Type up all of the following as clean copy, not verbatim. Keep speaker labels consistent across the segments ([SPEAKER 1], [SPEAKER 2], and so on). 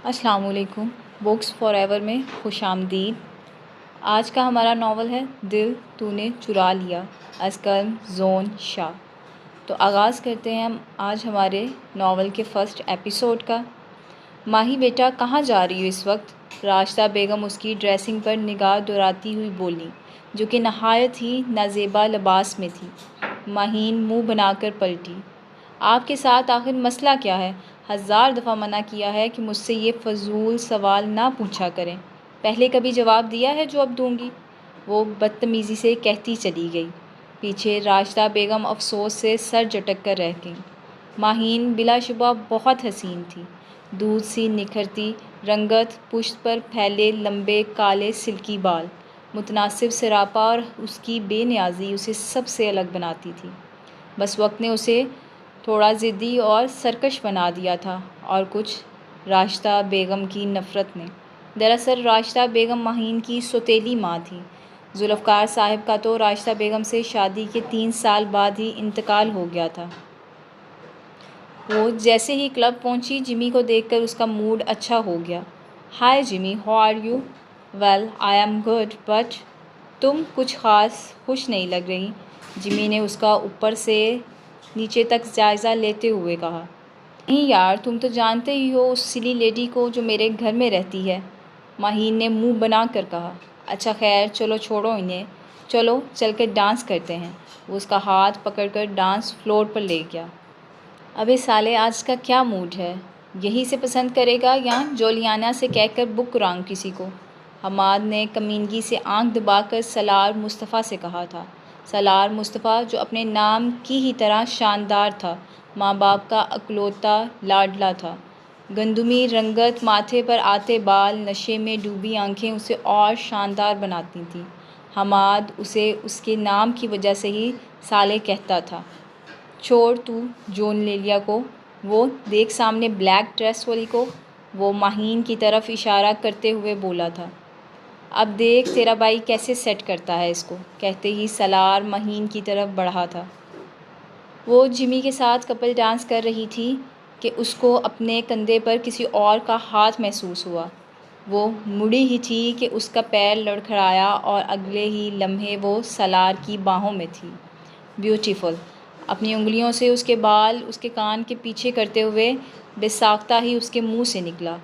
[SPEAKER 1] السلام علیکم۔ Books for ever میں خوش آمدید۔ آج کا ہمارا ناول ہے دل تو نے چرا لیا از قلم زون شاہ۔ تو آغاز کرتے ہیں ہم آج ہمارے ناول کے فرسٹ ایپیسوڈ کا۔ ماہی بیٹا کہاں جا رہی ہو اس وقت؟ راشدہ بیگم اس کی ڈریسنگ پر نگاہ دوڑاتی ہوئی بولی، جو کہ نہایت ہی نازیبا لباس میں تھی۔ ماہین منہ بنا کر پلٹی۔ آپ کے ساتھ آخر مسئلہ کیا ہے؟ 1000 دفعہ منع کیا ہے کہ مجھ سے یہ فضول سوال نہ پوچھا کریں۔ پہلے کبھی جواب دیا ہے جو اب دوں گی؟ وہ بدتمیزی سے کہتی چلی گئی۔ پیچھے راشدہ بیگم افسوس سے سر جھٹک کر رہ گئیں۔ ماہین بلا شبہ بہت حسین تھی۔ دودھ سی نکھرتی رنگت، پشت پر پھیلے لمبے کالے سلکی بال، متناسب سراپا اور اس کی بے نیازی اسے سب سے الگ بناتی تھی۔ بس وقت نے اسے تھوڑا ضدی اور سرکش بنا دیا تھا، اور کچھ راشدہ بیگم کی نفرت نے۔ دراصل راشدہ بیگم ماہین کی سوتیلی ماں تھی۔ ذوالفقار صاحب کا تو راشدہ بیگم سے شادی کے 3 سال بعد ہی انتقال ہو گیا تھا۔ وہ جیسے ہی کلب پہنچی، جمی کو دیکھ کر اس کا موڈ اچھا ہو گیا۔ Hi Jimmy, how are you? Well I am good, but تم کچھ خاص خوش نہیں لگ رہی۔ جمی نے اس کا اوپر سے نیچے تک جائزہ لیتے ہوئے کہا۔ نہیں یار، تم تو جانتے ہی ہو اس سلی لیڈی کو جو میرے گھر میں رہتی ہے، ماہین نے منہ بنا کر کہا۔ اچھا خیر، چلو چھوڑو انہیں، چلو چل کر ڈانس کرتے ہیں۔ وہ اس کا ہاتھ پکڑ کر ڈانس فلور پر لے گیا۔ ابے سالے، آج کا کیا موڈ ہے؟ یہی سے پسند کرے گا یا جولیانا سے کہہ کر بک کراؤں کسی کو؟ حماد نے کمینگی سے آنکھ دبا کر سالار مصطفیٰ سے کہا تھا۔ سالار مصطفیٰ جو اپنے نام کی ہی طرح شاندار تھا، ماں باپ کا اکلوتا لاڈلا تھا۔ گندمی رنگت، ماتھے پر آتے بال، نشے میں ڈوبی آنکھیں اسے اور شاندار بناتی تھیں۔ حماد اسے اس کے نام کی وجہ سے ہی سالے کہتا تھا۔ چھوڑ تو جون لیلیا کو، وہ دیکھ سامنے بلیک ڈریس والی کو، وہ ماہین کی طرف اشارہ کرتے ہوئے بولا تھا۔ اب دیکھ تیرا بھائی کیسے سیٹ کرتا ہے اس کو، کہتے ہی سالار ماہین کی طرف بڑھا تھا۔ وہ جمی کے ساتھ کپل ڈانس کر رہی تھی کہ اس کو اپنے کندھے پر کسی اور کا ہاتھ محسوس ہوا۔ وہ مڑی ہی تھی کہ اس کا پیر لڑکھڑایا اور اگلے ہی لمحے وہ سالار کی باہوں میں تھی۔ بیوٹیفل! اپنی انگلیوں سے اس کے بال اس کے کان کے پیچھے کرتے ہوئے بے ساختہ ہی اس کے منہ سے نکلا۔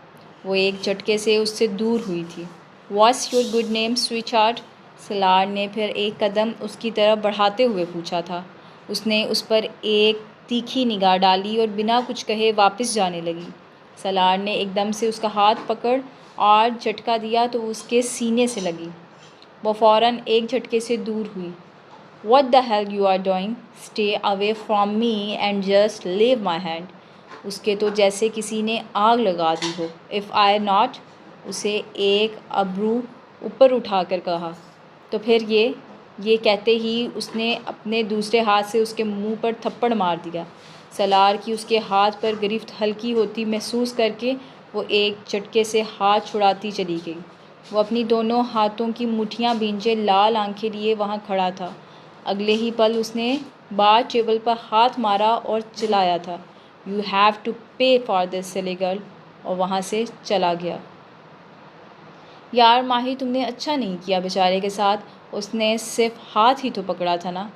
[SPEAKER 1] وہ ایک جھٹکے سے اس سے دور ہوئی تھی۔ What's your good name sweetheart? Salar نے پھر ایک قدم اس کی طرف بڑھاتے ہوئے پوچھا تھا۔ اس نے اس پر ایک تیکھی نگاہ ڈالی اور بنا کچھ کہے واپس جانے لگی۔ سالار نے ایک دم سے اس کا ہاتھ پکڑ اور جھٹکا دیا تو اس کے سینے سے لگی۔ وہ فوراً ایک جھٹکے سے دور ہوئی۔ What the hell you are doing? Stay away from me and just leave my hand. اس کے تو جیسے کسی نے آگ لگا دی ہو۔ If I not، اسے ایک ابرو اوپر اٹھا کر کہا۔ تو پھر یہ کہتے ہی اس نے اپنے دوسرے ہاتھ سے اس کے منہ پر تھپڑ مار دیا۔ سالار کی اس کے ہاتھ پر گرفت ہلکی ہوتی محسوس کر کے وہ ایک جھٹکے سے ہاتھ چھڑاتی چلی گئی۔ وہ اپنی دونوں ہاتھوں کی مٹھیاں بھینجے لال آنکھیں لیے وہاں کھڑا تھا۔ اگلے ہی پل اس نے بار ٹیبل پر ہاتھ مارا اور چلایا تھا، "You have to pay for this silly girl"، اور وہاں سے چلا گیا۔ یار ماہی، تم نے اچھا نہیں کیا بیچارے کے ساتھ، اس نے صرف ہاتھ ہی تو پکڑا تھا نا۔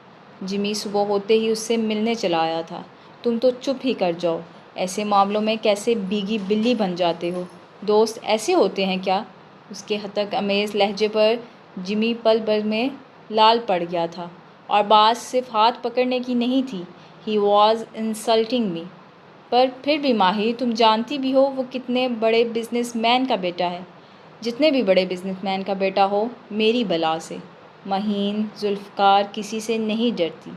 [SPEAKER 1] جمی صبح ہوتے ہی اس سے ملنے چلا آیا تھا۔ تم تو چپ ہی کر جاؤ، ایسے معاملوں میں کیسے بھیگی بلی بن جاتے ہو؟ دوست ایسے ہوتے ہیں کیا؟ اس کے حدق امیز لہجے پر جمی پل بھر میں لال پڑ گیا تھا، اور بات صرف ہاتھ پکڑنے کی نہیں تھی۔ He was insulting me۔ پر پھر بھی ماہی، تم جانتی بھی ہو وہ کتنے بڑے بزنس مین کا بیٹا ہے۔ جتنے بھی بڑے بزنس مین کا بیٹا ہو، میری بلا سے۔ ماہین ذوالفقار کسی سے نہیں ڈرتی،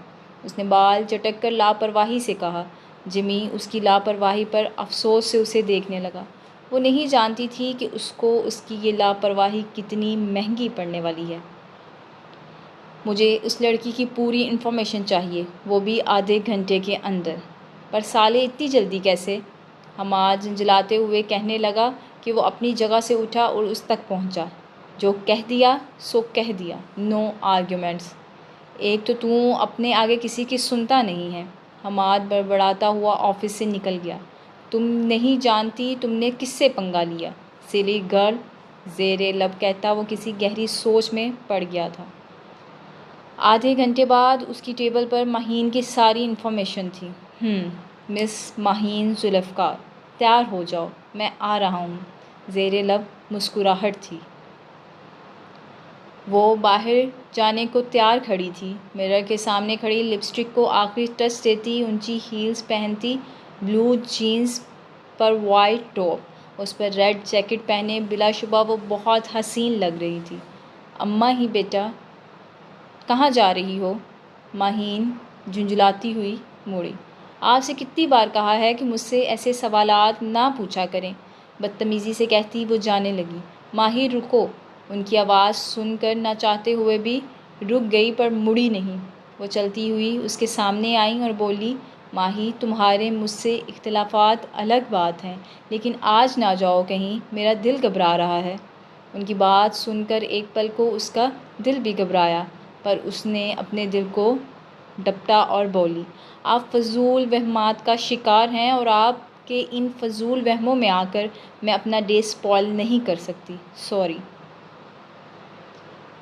[SPEAKER 1] اس نے بال جھٹک کر لاپرواہی سے کہا۔ جمی اس کی لاپرواہی پر افسوس سے اسے دیکھنے لگا۔ وہ نہیں جانتی تھی کہ اس کو اس کی یہ لاپرواہی کتنی مہنگی پڑنے والی ہے۔ مجھے اس لڑکی کی پوری انفارمیشن چاہیے، وہ بھی آدھے گھنٹے کے اندر۔ پر سالے اتنی جلدی کیسے؟ حماد جھنجھلاتے ہوئے کہنے لگا کہ وہ اپنی جگہ سے اٹھا اور اس تک پہنچا۔ جو کہہ دیا سو کہہ دیا، نو آرگیومنٹس۔ ایک تو اپنے آگے کسی کی سنتا نہیں ہے۔ حماد بڑبڑاتا ہوا آفس سے نکل گیا۔ تم نہیں جانتی تم نے کس سے پنگا لیا۔ سلی گرل، زیر لب کہتا وہ کسی گہری سوچ میں پڑ گیا تھا۔ آدھے گھنٹے بعد اس کی ٹیبل پر ماہین کی ساری انفارمیشن تھی۔ مس ماہین ذوالفقار، تیار ہو جاؤ، میں آ رہا ہوں۔ زیر لب مسکراہٹ تھی۔ وہ باہر جانے کو تیار کھڑی تھی، مرر کے سامنے کھڑی، لپسٹک کو آخری ٹچ دیتی، اونچی ہیلز پہنتی، بلو جینز پر وائٹ ٹاپ، اس پر ریڈ جیکٹ پہنے، بلا شبہ وہ بہت حسین لگ رہی تھی۔ اماں ہی بیٹا، کہاں جا رہی ہو؟ ماہین جھنجھلاتی ہوئی مڑی۔ آپ سے کتنی بار کہا ہے کہ مجھ سے ایسے سوالات نہ پوچھا کریں، بدتمیزی سے کہتی وہ جانے لگی۔ ماہی رکو، ان کی آواز سن کر نہ چاہتے ہوئے بھی رک گئی پر مڑی نہیں۔ وہ چلتی ہوئی اس کے سامنے آئیں اور بولی، ماہی تمہارے مجھ سے اختلافات الگ بات ہیں، لیکن آج نہ جاؤ کہیں، میرا دل گھبرا رہا ہے۔ ان کی بات سن کر ایک پل کو اس کا دل بھی گھبرایا، پر اس نے اپنے دل کو ڈپٹا اور بولی، آپ فضول وہمات کا شکار ہیں اور آپ کے ان فضول وہموں میں آ کر میں اپنا ڈے سپوائل نہیں کر سکتی، سوری۔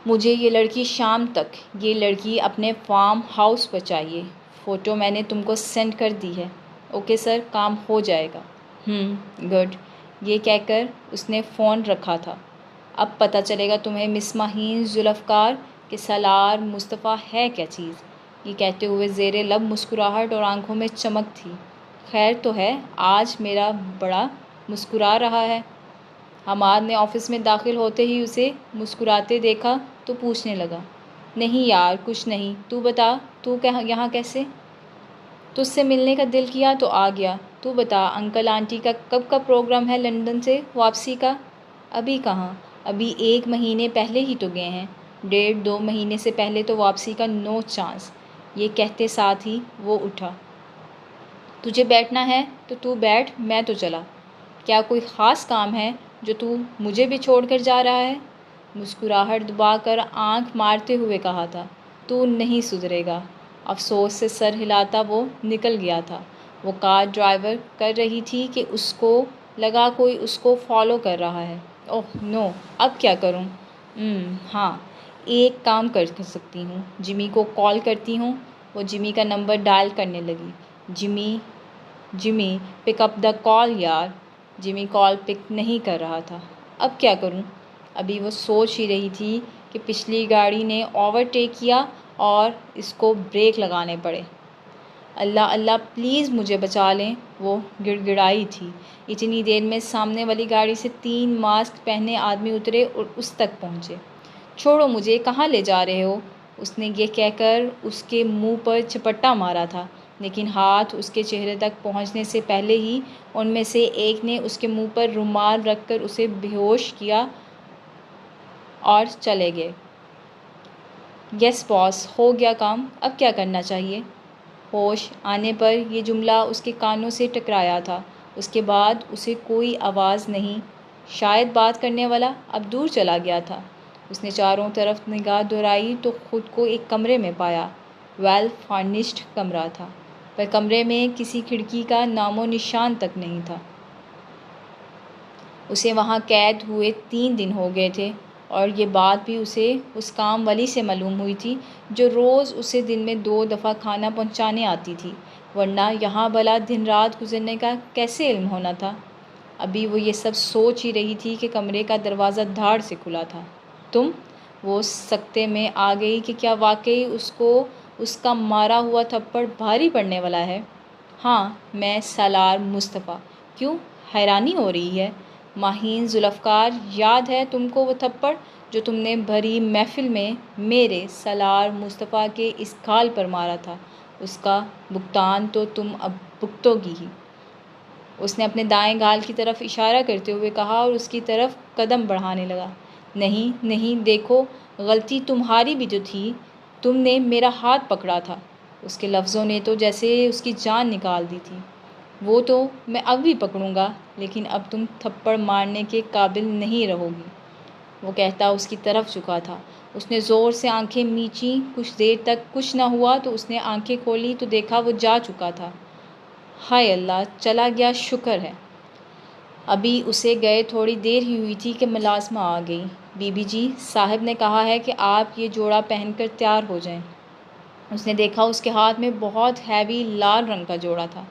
[SPEAKER 1] مجھے یہ لڑکی شام تک، یہ لڑکی اپنے فارم ہاؤس پر چاہیے۔ فوٹو میں نے تم کو سینڈ کر دی ہے۔ اوکے سر، کام ہو جائے گا۔ گڈ۔ یہ کہہ کر اس نے فون رکھا تھا۔ اب پتہ چلے گا تمہیں مس ماہین ذوالفقار کہ سالار مصطفیٰ ہے کیا چیز۔ یہ کہتے ہوئے زیر لب مسکراہٹ اور آنکھوں میں چمک تھی۔ خیر تو ہے، آج میرا بڑا مسکرا رہا ہے۔ حماد نے آفس میں داخل ہوتے ہی اسے مسکراتے دیکھا تو پوچھنے لگا، نہیں یار کچھ نہیں، تو بتا تو یہاں کیسے؟ تجھ سے ملنے کا دل کیا تو آ گیا۔ تو بتا انکل آنٹی کا کب کا پروگرام ہے لندن سے واپسی کا؟ ابھی کہاں، ابھی 1 مہینے پہلے ہی تو گئے ہیں۔ 1.5-2 مہینے سے پہلے تو واپسی کا نو چانس۔ یہ کہتے ساتھ ہی وہ اٹھا۔ تجھے بیٹھنا ہے تو تو بیٹھ، میں تو چلا۔ کیا کوئی خاص کام ہے جو تو مجھے بھی چھوڑ کر جا رہا ہے؟ مسکراہٹ دبا کر آنکھ مارتے ہوئے کہا تھا۔ تو نہیں سدھرے گا۔ افسوس سے سر ہلاتا وہ نکل گیا تھا۔ وہ کار ڈرائیو کر رہی تھی کہ اس کو لگا کوئی اس کو فالو کر رہا ہے۔ اوہ نو، اب کیا کروں؟ ہاں، ایک کام کر سکتی ہوں، جمی کو کال کرتی ہوں۔ وہ جمی کا نمبر ڈائل کرنے لگی۔ جمی پک اپ دا کال یار۔ جمی کال پک نہیں کر رہا تھا۔ اب کیا کروں؟ ابھی وہ سوچ ہی رہی تھی کہ پچھلی گاڑی نے اوورٹیک کیا اور اس کو بریک لگانے پڑے۔ اللہ اللہ پلیز مجھے بچا لیں، وہ گڑ گڑائی تھی۔ اتنی دیر میں سامنے والی گاڑی سے 3 ماسک پہنے آدمی اترے اور اس تک پہنچے۔ چھوڑو مجھے، کہاں لے جا رہے ہو؟ اس نے یہ کہہ کر اس کے منہ پر چپٹا مارا تھا، لیکن ہاتھ اس کے چہرے تک پہنچنے سے پہلے ہی ان میں سے ایک نے اس کے منہ پر رومال رکھ کر اسے بے ہوش کیا اور چلے گئے۔ یس باس، ہو گیا کام، اب کیا کرنا چاہیے؟ ہوش آنے پر یہ جملہ اس کے کانوں سے ٹکرایا تھا۔ اس کے بعد اسے کوئی آواز نہیں، شاید بات کرنے والا اب دور چلا گیا تھا۔ اس نے چاروں طرف نگاہ دوڑائی تو خود کو ایک کمرے میں پایا۔ ویل فرنشڈ کمرہ تھا، پر کمرے میں کسی کھڑکی کا نام و نشان تک نہیں تھا۔ اسے وہاں قید ہوئے 3 دن ہو گئے تھے، اور یہ بات بھی اسے اس کام والی سے معلوم ہوئی تھی جو روز اسے دن میں 2 دفعہ کھانا پہنچانے آتی تھی، ورنہ یہاں بھلا دن رات گزرنے کا کیسے علم ہونا تھا؟ ابھی وہ یہ سب سوچ ہی رہی تھی کہ کمرے کا دروازہ دھاڑ سے کھلا تھا۔ تم؟ وہ سکتے میں آ گئی کہ کیا واقعی اس کو اس کا مارا ہوا تھپڑ بھاری پڑنے والا ہے؟ ہاں، میں سالار مصطفیٰ۔ کیوں حیرانی ہو رہی ہے؟ ماہین ذوالفقار، یاد ہے تم کو وہ تھپڑ جو تم نے بھری محفل میں میرے سالار مصطفیٰ کے اس گال پر مارا تھا؟ اس کا بھگتان تو تم اب بھگتو گی ہی۔ اس نے اپنے دائیں گال کی طرف اشارہ کرتے ہوئے کہا اور اس کی طرف قدم بڑھانے لگا۔ نہیں نہیں، دیکھو، غلطی تمہاری بھی تو تھی، تم نے میرا ہاتھ پکڑا تھا۔ اس کے لفظوں نے تو جیسے اس کی جان نکال دی تھی۔ وہ تو میں اب بھی پکڑوں گا، لیکن اب تم تھپڑ مارنے کے قابل نہیں رہو گی، وہ کہتا اس کی طرف جھکا تھا۔ اس نے زور سے آنکھیں میچیں، کچھ دیر تک کچھ نہ ہوا تو اس نے آنکھیں کھولی تو دیکھا وہ جا چکا تھا۔ ہائے اللہ، چلا گیا، شکر ہے۔ ابھی اسے گئے تھوڑی دیر ہی ہوئی تھی کہ ملازمہ آ گئی۔ بی بی جی، صاحب نے کہا ہے کہ آپ یہ جوڑا پہن کر تیار ہو جائیں۔ اس نے دیکھا اس کے ہاتھ میں بہت ہیوی لال رنگ کا جوڑا تھا۔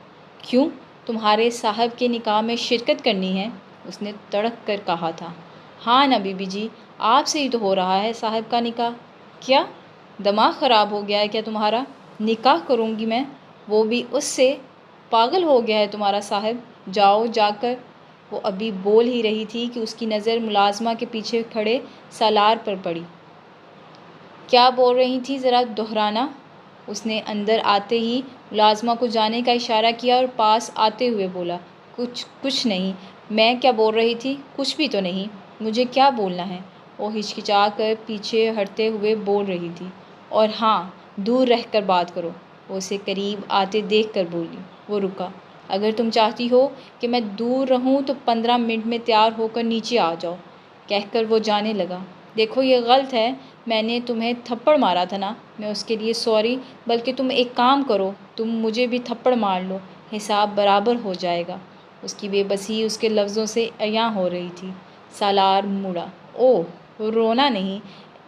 [SPEAKER 1] کیوں، تمہارے صاحب کے نکاح میں شرکت کرنی ہے؟ اس نے تڑک کر کہا تھا۔ ہاں نا بی بی جی، آپ سے ہی تو ہو رہا ہے صاحب کا نکاح۔ کیا دماغ خراب ہو گیا ہے کیا تمہارا؟ نکاح کروں گی میں، وہ بھی اس سے؟ پاگل ہو گیا ہے تمہارا صاحب، جاؤ جا کر۔ وہ ابھی بول ہی رہی تھی کہ اس کی نظر ملازمہ کے پیچھے کھڑے سالار پر پڑی۔ کیا بول رہی تھی، ذرا دہرانا؟ اس نے اندر آتے ہی ملازمہ کو جانے کا اشارہ کیا اور پاس آتے ہوئے بولا، کچھ نہیں۔ میں کیا بول رہی تھی؟ کچھ بھی تو نہیں۔ مجھے کیا بولنا ہے؟ وہ ہچکچا کر پیچھے ہٹتے ہوئے بول رہی تھی۔ اور ہاں، دور رہ کر بات کرو۔ وہ اسے قریب آتے دیکھ کر بولی۔ وہ رکا۔ اگر تم چاہتی ہو کہ میں دور رہوں تو 15 منٹ میں تیار ہو کر نیچے آ جاؤ، کہہ کر وہ جانے لگا۔ دیکھو یہ غلط ہے، میں نے تمہیں تھپڑ مارا تھا نا، میں اس کے لیے سوری، بلکہ تم ایک کام کرو، تم مجھے بھی تھپڑ مار لو، حساب برابر ہو جائے گا۔ اس کی بے بسی اس کے لفظوں سے عیاں ہو رہی تھی۔ سالار مڑا۔ اوہ، رونا نہیں،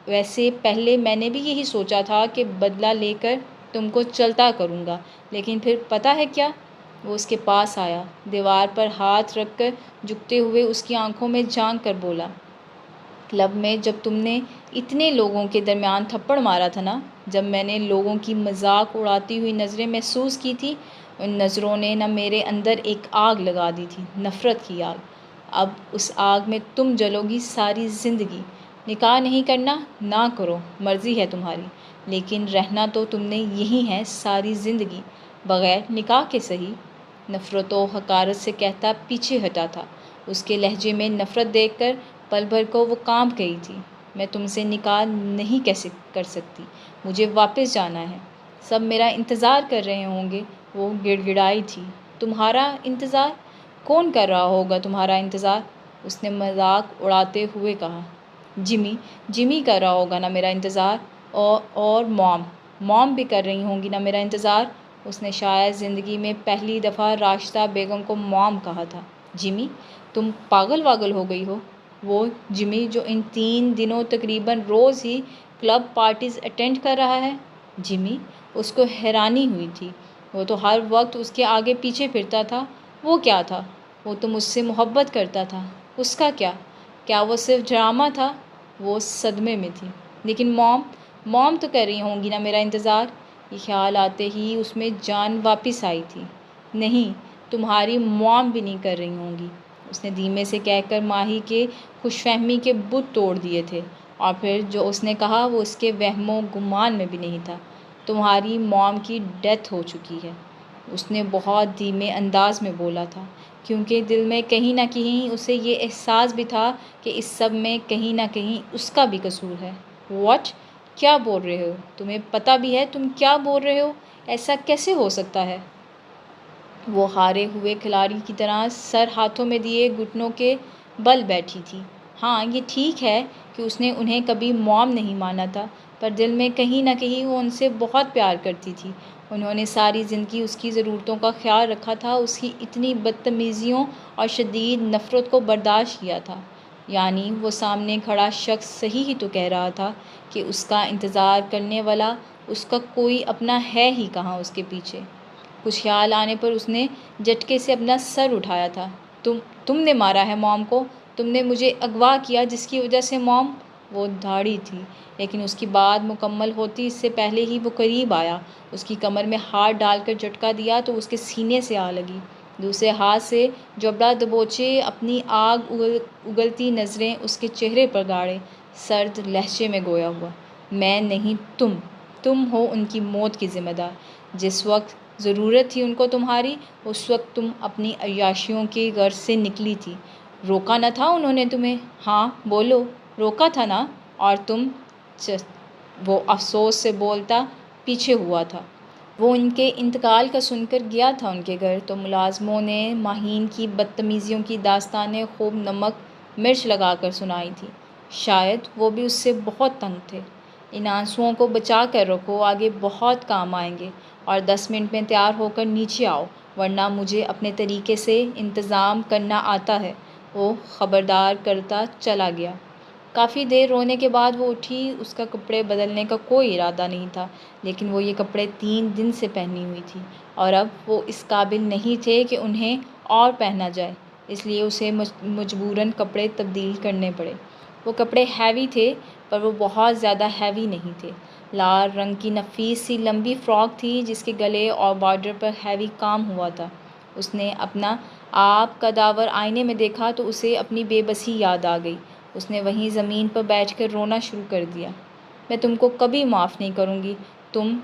[SPEAKER 1] ویسے پہلے میں نے بھی یہی سوچا تھا کہ بدلہ لے کر تم کو چلتا کروں گا، لیکن پھر پتہ ہے کیا؟ وہ اس کے پاس آیا، دیوار پر ہاتھ رکھ کر جھکتے ہوئے اس کی آنکھوں میں جھانک کر بولا، کلب میں جب تم نے اتنے لوگوں کے درمیان تھپڑ مارا تھا نا، جب میں نے لوگوں کی مذاق اڑاتی ہوئی نظریں محسوس کی تھی، ان نظروں نے نہ میرے اندر ایک آگ لگا دی تھی، نفرت کی آگ۔ اب اس آگ میں تم جلو گی ساری زندگی۔ نکاح نہیں کرنا، نہ کرو، مرضی ہے تمہاری، لیکن رہنا تو تم نے یہی ہے ساری زندگی، بغیر نکاح کے صحیح۔ نفرت و حقارت سے کہتا پیچھے ہٹا تھا۔ اس کے لہجے میں نفرت دیکھ کر پل بھر کو وہ کانپ گئی تھی۔ میں تم سے نکاح نہیں کیسے کر سکتی، مجھے واپس جانا ہے، سب میرا انتظار کر رہے ہوں گے۔ وہ گڑ گڑائی تھی۔ تمہارا انتظار؟ کون کر رہا ہوگا تمہارا انتظار؟ اس نے مذاق اڑاتے ہوئے کہا۔ جمی کر رہا ہوگا نا میرا انتظار، اور موم بھی کر رہی ہوں گی نا میرا انتظار۔ اس نے شاید زندگی میں پہلی دفعہ راشدہ بیگم کو موم کہا تھا۔ جمی، تم پاگل واگل ہو گئی ہو؟ وہ جمی جو ان 3 دنوں تقریباً روز ہی کلب پارٹیز اٹینڈ کر رہا ہے؟ جمی، اس کو حیرانی ہوئی تھی، وہ تو ہر وقت اس کے آگے پیچھے پھرتا تھا۔ وہ کیا تھا؟ وہ تو مجھ سے محبت کرتا تھا۔ اس کا کیا؟ کیا وہ صرف ڈرامہ تھا؟ وہ صدمے میں تھی۔ لیکن موم تو کر رہی ہوں گی نا میرا انتظار۔ یہ خیال آتے ہی اس میں جان واپس آئی تھی۔ نہیں، تمہاری موم بھی نہیں کر رہی ہوں گی، اس نے دھیمے سے کہہ کر ماہی کے خوش فہمی کے بت توڑ دیے تھے، اور پھر جو اس نے کہا وہ اس کے وہم و گمان میں بھی نہیں تھا۔ تمہاری موم کی ڈیتھ ہو چکی ہے، اس نے بہت دھیمے انداز میں بولا تھا، کیونکہ دل میں کہیں نہ کہیں اسے یہ احساس بھی تھا کہ اس سب میں کہیں نہ کہیں اس کا بھی قصور ہے۔ واٹ؟ کیا بول رہے ہو؟ تمہیں پتہ بھی ہے تم کیا بول رہے ہو؟ ایسا کیسے ہو سکتا ہے؟ وہ ہارے ہوئے کھلاڑی کی طرح سر ہاتھوں میں دیے گھٹنوں کے بل بیٹھی تھی۔ ہاں، یہ ٹھیک ہے کہ اس نے انہیں کبھی موم نہیں مانا تھا، پر دل میں کہیں نہ کہیں وہ ان سے بہت پیار کرتی تھی۔ انہوں نے ساری زندگی اس کی ضرورتوں کا خیال رکھا تھا، اس کی اتنی بدتمیزیوں اور شدید نفرت کو برداشت کیا تھا۔ یعنی وہ سامنے کھڑا شخص صحیح ہی تو کہہ رہا تھا کہ اس کا انتظار کرنے والا اس کا کوئی اپنا ہے ہی کہاں اس کے پیچھے۔ کچھ خیال آنے پر اس نے جھٹکے سے اپنا سر اٹھایا تھا۔ تم نے مارا ہے موم کو، تم نے مجھے اغوا کیا جس کی وجہ سے موم۔ وہ دھاڑی تھی، لیکن اس کی بات مکمل ہوتی اس سے پہلے ہی وہ قریب آیا، اس کی کمر میں ہاتھ ڈال کر جھٹکا دیا تو اس کے سینے سے آ لگی۔ دوسرے ہاتھ سے جبڑا دبوچے اپنی آگ اگلتی نظریں اس کے چہرے پر گاڑے، سرد لہجے میں گویا ہوا، میں نہیں، تم ہو ان کی موت کی ذمہ دار۔ جس وقت ضرورت تھی ان کو تمہاری، اس وقت تم اپنی عیاشیوں کی غرض سے نکلی تھی۔ روکا نہ تھا انہوں نے تمہیں؟ ہاں بولو، روکا تھا نا؟ اور تم؟ وہ افسوس سے بولتا پیچھے ہوا تھا۔ وہ ان کے انتقال کا سن کر گیا تھا ان کے گھر، تو ملازموں نے ماہین کی بدتمیزیوں کی داستانیں خوب نمک مرچ لگا کر سنائی تھی۔ شاید وہ بھی اس سے بہت تنگ تھے۔ ان آنسوؤں کو بچا کر رکھو، آگے بہت کام آئیں گے، اور 10 منٹ میں تیار ہو کر نیچے آؤ، ورنہ مجھے اپنے طریقے سے انتظام کرنا آتا ہے، وہ خبردار کرتا چلا گیا۔ کافی دیر رونے کے بعد وہ اٹھی۔ اس کا کپڑے بدلنے کا کوئی ارادہ نہیں تھا، لیکن وہ یہ کپڑے 3 دن سے پہنی ہوئی تھی اور اب وہ اس قابل نہیں تھے کہ انہیں اور پہنا جائے، اس لیے اسے مجبوراً کپڑے تبدیل کرنے پڑے۔ وہ کپڑے ہیوی تھے، پر وہ بہت زیادہ ہیوی نہیں تھے۔ لال رنگ کی نفیس سی لمبی فراک تھی جس کے گلے اور بارڈر پر ہیوی کام ہوا تھا۔ اس نے اپنا آپ کا داور آئینے میں دیکھا تو اسے اپنی بے بسی یاد آ گئی۔ اس نے وہیں زمین پر بیٹھ کر رونا شروع کر دیا۔ میں تم کو کبھی معاف نہیں کروں گی، تم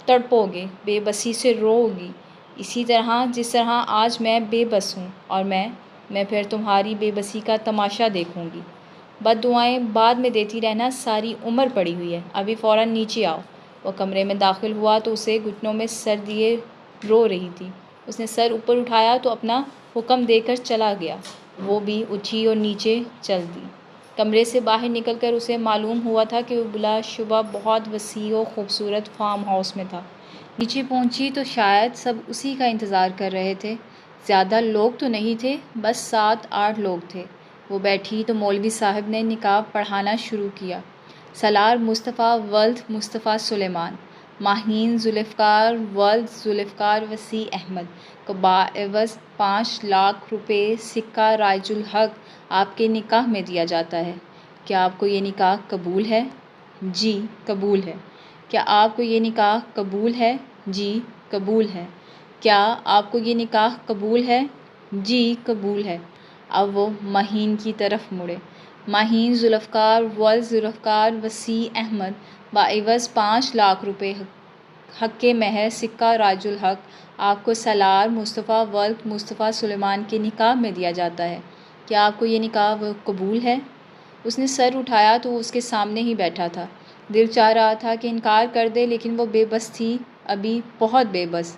[SPEAKER 1] تڑپو گے، بے بسی سے رو گی، اسی طرح جس طرح آج میں بے بس ہوں، اور میں پھر تمہاری بے بسی کا تماشا دیکھوں گی۔ بد دعائیں بعد میں دیتی رہنا، ساری عمر پڑی ہوئی ہے، ابھی فوراً نیچے آؤ۔ وہ کمرے میں داخل ہوا تو اسے گھٹنوں میں سر دیے رو رہی تھی۔ اس نے سر اوپر اٹھایا تو اپنا حکم دے کر چلا گیا۔ وہ بھی اٹھی اور نیچے چل دی۔ کمرے سے باہر نکل کر اسے معلوم ہوا تھا کہ وہ بلا شبہ بہت وسیع و خوبصورت فارم ہاؤس میں تھا۔ نیچے پہنچی تو شاید سب اسی کا انتظار کر رہے تھے۔ زیادہ لوگ تو نہیں تھے، بس 7-8 لوگ تھے۔ وہ بیٹھی تو مولوی صاحب نے نقاب پڑھانا شروع کیا۔ سالار مصطفیٰ ولد مصطفیٰ سلیمان، ماہین ذوالفقار ولد ذوالفقار وسیع احمد کو بعوض 5 لاکھ روپے سکہ رائج الحق آپ کے نکاح میں دیا جاتا ہے۔ کیا آپ کو یہ نکاح قبول ہے؟ جی قبول ہے۔ کیا آپ کو یہ نکاح قبول ہے؟ جی قبول ہے۔ کیا آپ کو یہ نکاح قبول ہے؟ جی قبول ہے۔ اب وہ ماہین کی طرف مڑے۔ ماہین ذوالفقار ولد ذوالفقار وسیع احمد، بعوض 5 لاکھ روپے حق مہر سکہ رائج الحق آپ کو سالار مصطفیٰ ولد مصطفیٰ سلیمان کے نکاح میں دیا جاتا ہے۔ کیا آپ کو یہ نکاح قبول ہے؟ اس نے سر اٹھایا تو وہ اس کے سامنے ہی بیٹھا تھا۔ دل چاہ رہا تھا کہ انکار کر دے، لیکن وہ بے بس تھی، ابھی بہت بے بس۔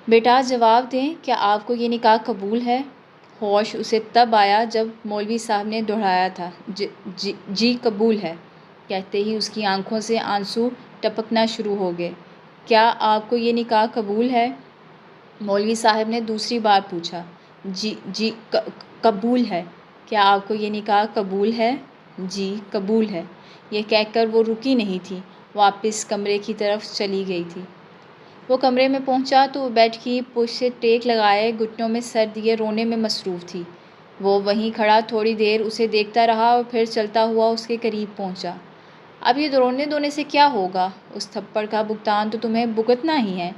[SPEAKER 1] بیٹا جواب دیں، کیا آپ کو یہ نکاح قبول ہے؟ ہوش اسے تب آیا جب مولوی صاحب نے دہرایا تھا، جی قبول ہے۔ کہتے ہی اس کی آنکھوں سے آنسو ٹپکنا شروع ہو گئے۔ کیا آپ کو یہ نکاح قبول ہے؟ مولوی صاحب نے دوسری بار پوچھا۔ جی قبول ہے۔ کیا آپ کو یہ نکاح قبول ہے؟ جی قبول ہے۔ یہ کہہ کر وہ رکی نہیں تھی، واپس کمرے کی طرف چلی گئی تھی۔ وہ کمرے میں پہنچا تو وہ بیٹھی پشت سے ٹیک لگائے گھٹنوں میں سر دیے رونے میں مصروف تھی۔ وہ وہیں کھڑا تھوڑی دیر اسے دیکھتا رہا اور پھر چلتا ہوا اس کے قریب پہنچا۔ اب یہ رونے دھونے سے کیا ہوگا؟ اس تھپڑ کا بھگتان تو تمہیں بھگتنا ہی ہے۔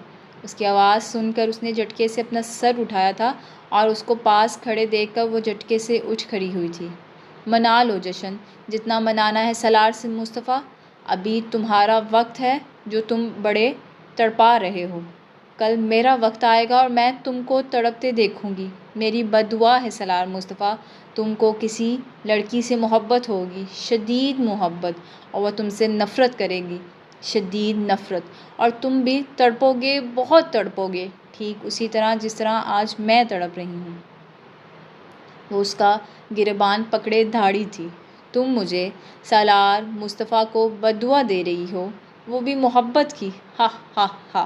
[SPEAKER 1] اس کی آواز سن کر اس نے جھٹکے سے اپنا سر اٹھایا تھا اور اس کو پاس کھڑے دیکھ کر وہ جھٹکے سے اٹھ کھڑی ہوئی تھی۔ منا لو جشن، جتنا منانا ہے سالار مصطفیٰ، ابھی تمہارا وقت ہے جو تم بڑے تڑپا رہے ہو۔ کل میرا وقت آئے گا اور میں تم کو تڑپتے دیکھوں گی۔ میری بد دعا ہے سالار مصطفیٰ، تم کو کسی لڑکی سے محبت ہوگی، شدید محبت، اور وہ تم سے نفرت کرے گی، شدید نفرت، اور تم بھی تڑپو گے، بہت تڑپو گے، ٹھیک اسی طرح جس طرح آج میں تڑپ رہی ہوں۔ وہ اس کا گریبان پکڑے دھاڑی تھی۔ تم مجھے سالار مصطفیٰ کو بد دعا دے رہی ہو، وہ بھی محبت کی، ہا ہا ہا۔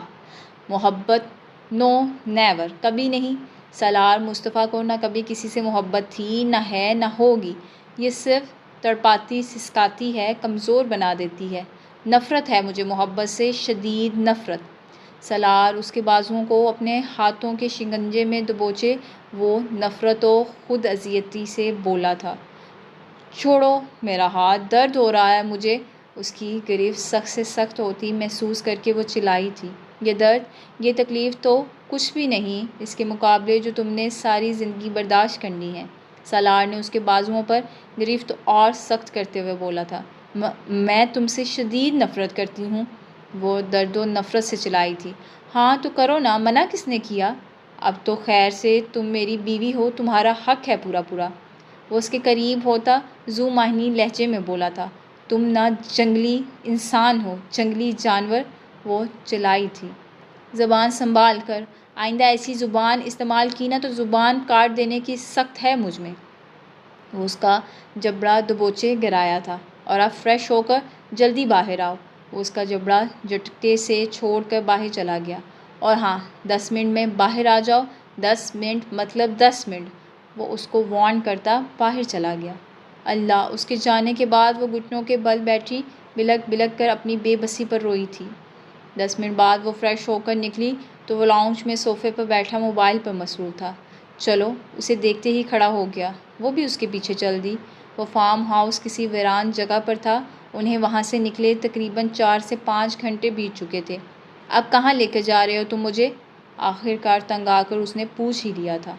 [SPEAKER 1] محبت؟ نو نیور، کبھی نہیں۔ سالار مصطفیٰ کو نہ کبھی کسی سے محبت تھی، نہ ہے، نہ ہوگی۔ یہ صرف تڑپاتی سسکاتی ہے، کمزور بنا دیتی ہے۔ نفرت ہے مجھے محبت سے، شدید نفرت۔ سالار اس کے بازوؤں کو اپنے ہاتھوں کے شکنجے میں دبوچے وہ نفرت و خود اذیتی سے بولا تھا۔ چھوڑو میرا ہاتھ، درد ہو رہا ہے مجھے۔ اس کی گرفت سخت سے سخت ہوتی محسوس کر کے وہ چلائی تھی۔ یہ درد، یہ تکلیف تو کچھ بھی نہیں اس کے مقابلے جو تم نے ساری زندگی برداشت کرنی ہے۔ سالار نے اس کے بازوؤں پر گرفت اور سخت کرتے ہوئے بولا تھا۔ میں تم سے شدید نفرت کرتی ہوں۔ وہ درد و نفرت سے چلائی تھی۔ ہاں تو کرو نا، منع کس نے کیا؟ اب تو خیر سے تم میری بیوی ہو، تمہارا حق ہے پورا پورا۔ وہ اس کے قریب ہوتا ذو معنی لہجے میں بولا تھا۔ تم نہ جنگلی انسان ہو، جنگلی جانور، وہ چلائی تھی۔ زبان سنبھال کر، آئندہ ایسی زبان استعمال کی نا تو زبان کاٹ دینے کی سخت ہے مجھ میں۔ وہ اس کا جبڑا دبوچے گرایا تھا۔ اور اب فریش ہو کر جلدی باہر آؤ۔ وہ اس کا جبڑا جھٹکے سے چھوڑ کر باہر چلا گیا اور ہاں 10 منٹ میں باہر آ جاؤ، 10 منٹ مطلب 10 منٹ، وہ اس کو وارن کرتا باہر چلا گیا۔ اللہ، اس کے جانے کے بعد وہ گھٹنوں کے بل بیٹھی بلک بلک کر اپنی بے بسی پر روئی تھی۔ 10 منٹ بعد وہ فریش ہو کر نکلی تو وہ لاؤنج میں صوفے پر بیٹھا موبائل پر مصروف تھا۔ چلو، اسے دیکھتے ہی کھڑا ہو گیا، وہ بھی اس کے پیچھے چل دی۔ وہ فارم ہاؤس کسی ویران جگہ پر تھا، انہیں وہاں سے نکلے تقریباً 4 سے 5 گھنٹے بیت چکے تھے۔ اب کہاں لے کر جا رہے ہو تم مجھے؟ آخر کار تنگ آ کر اس نے پوچھ ہی لیا تھا۔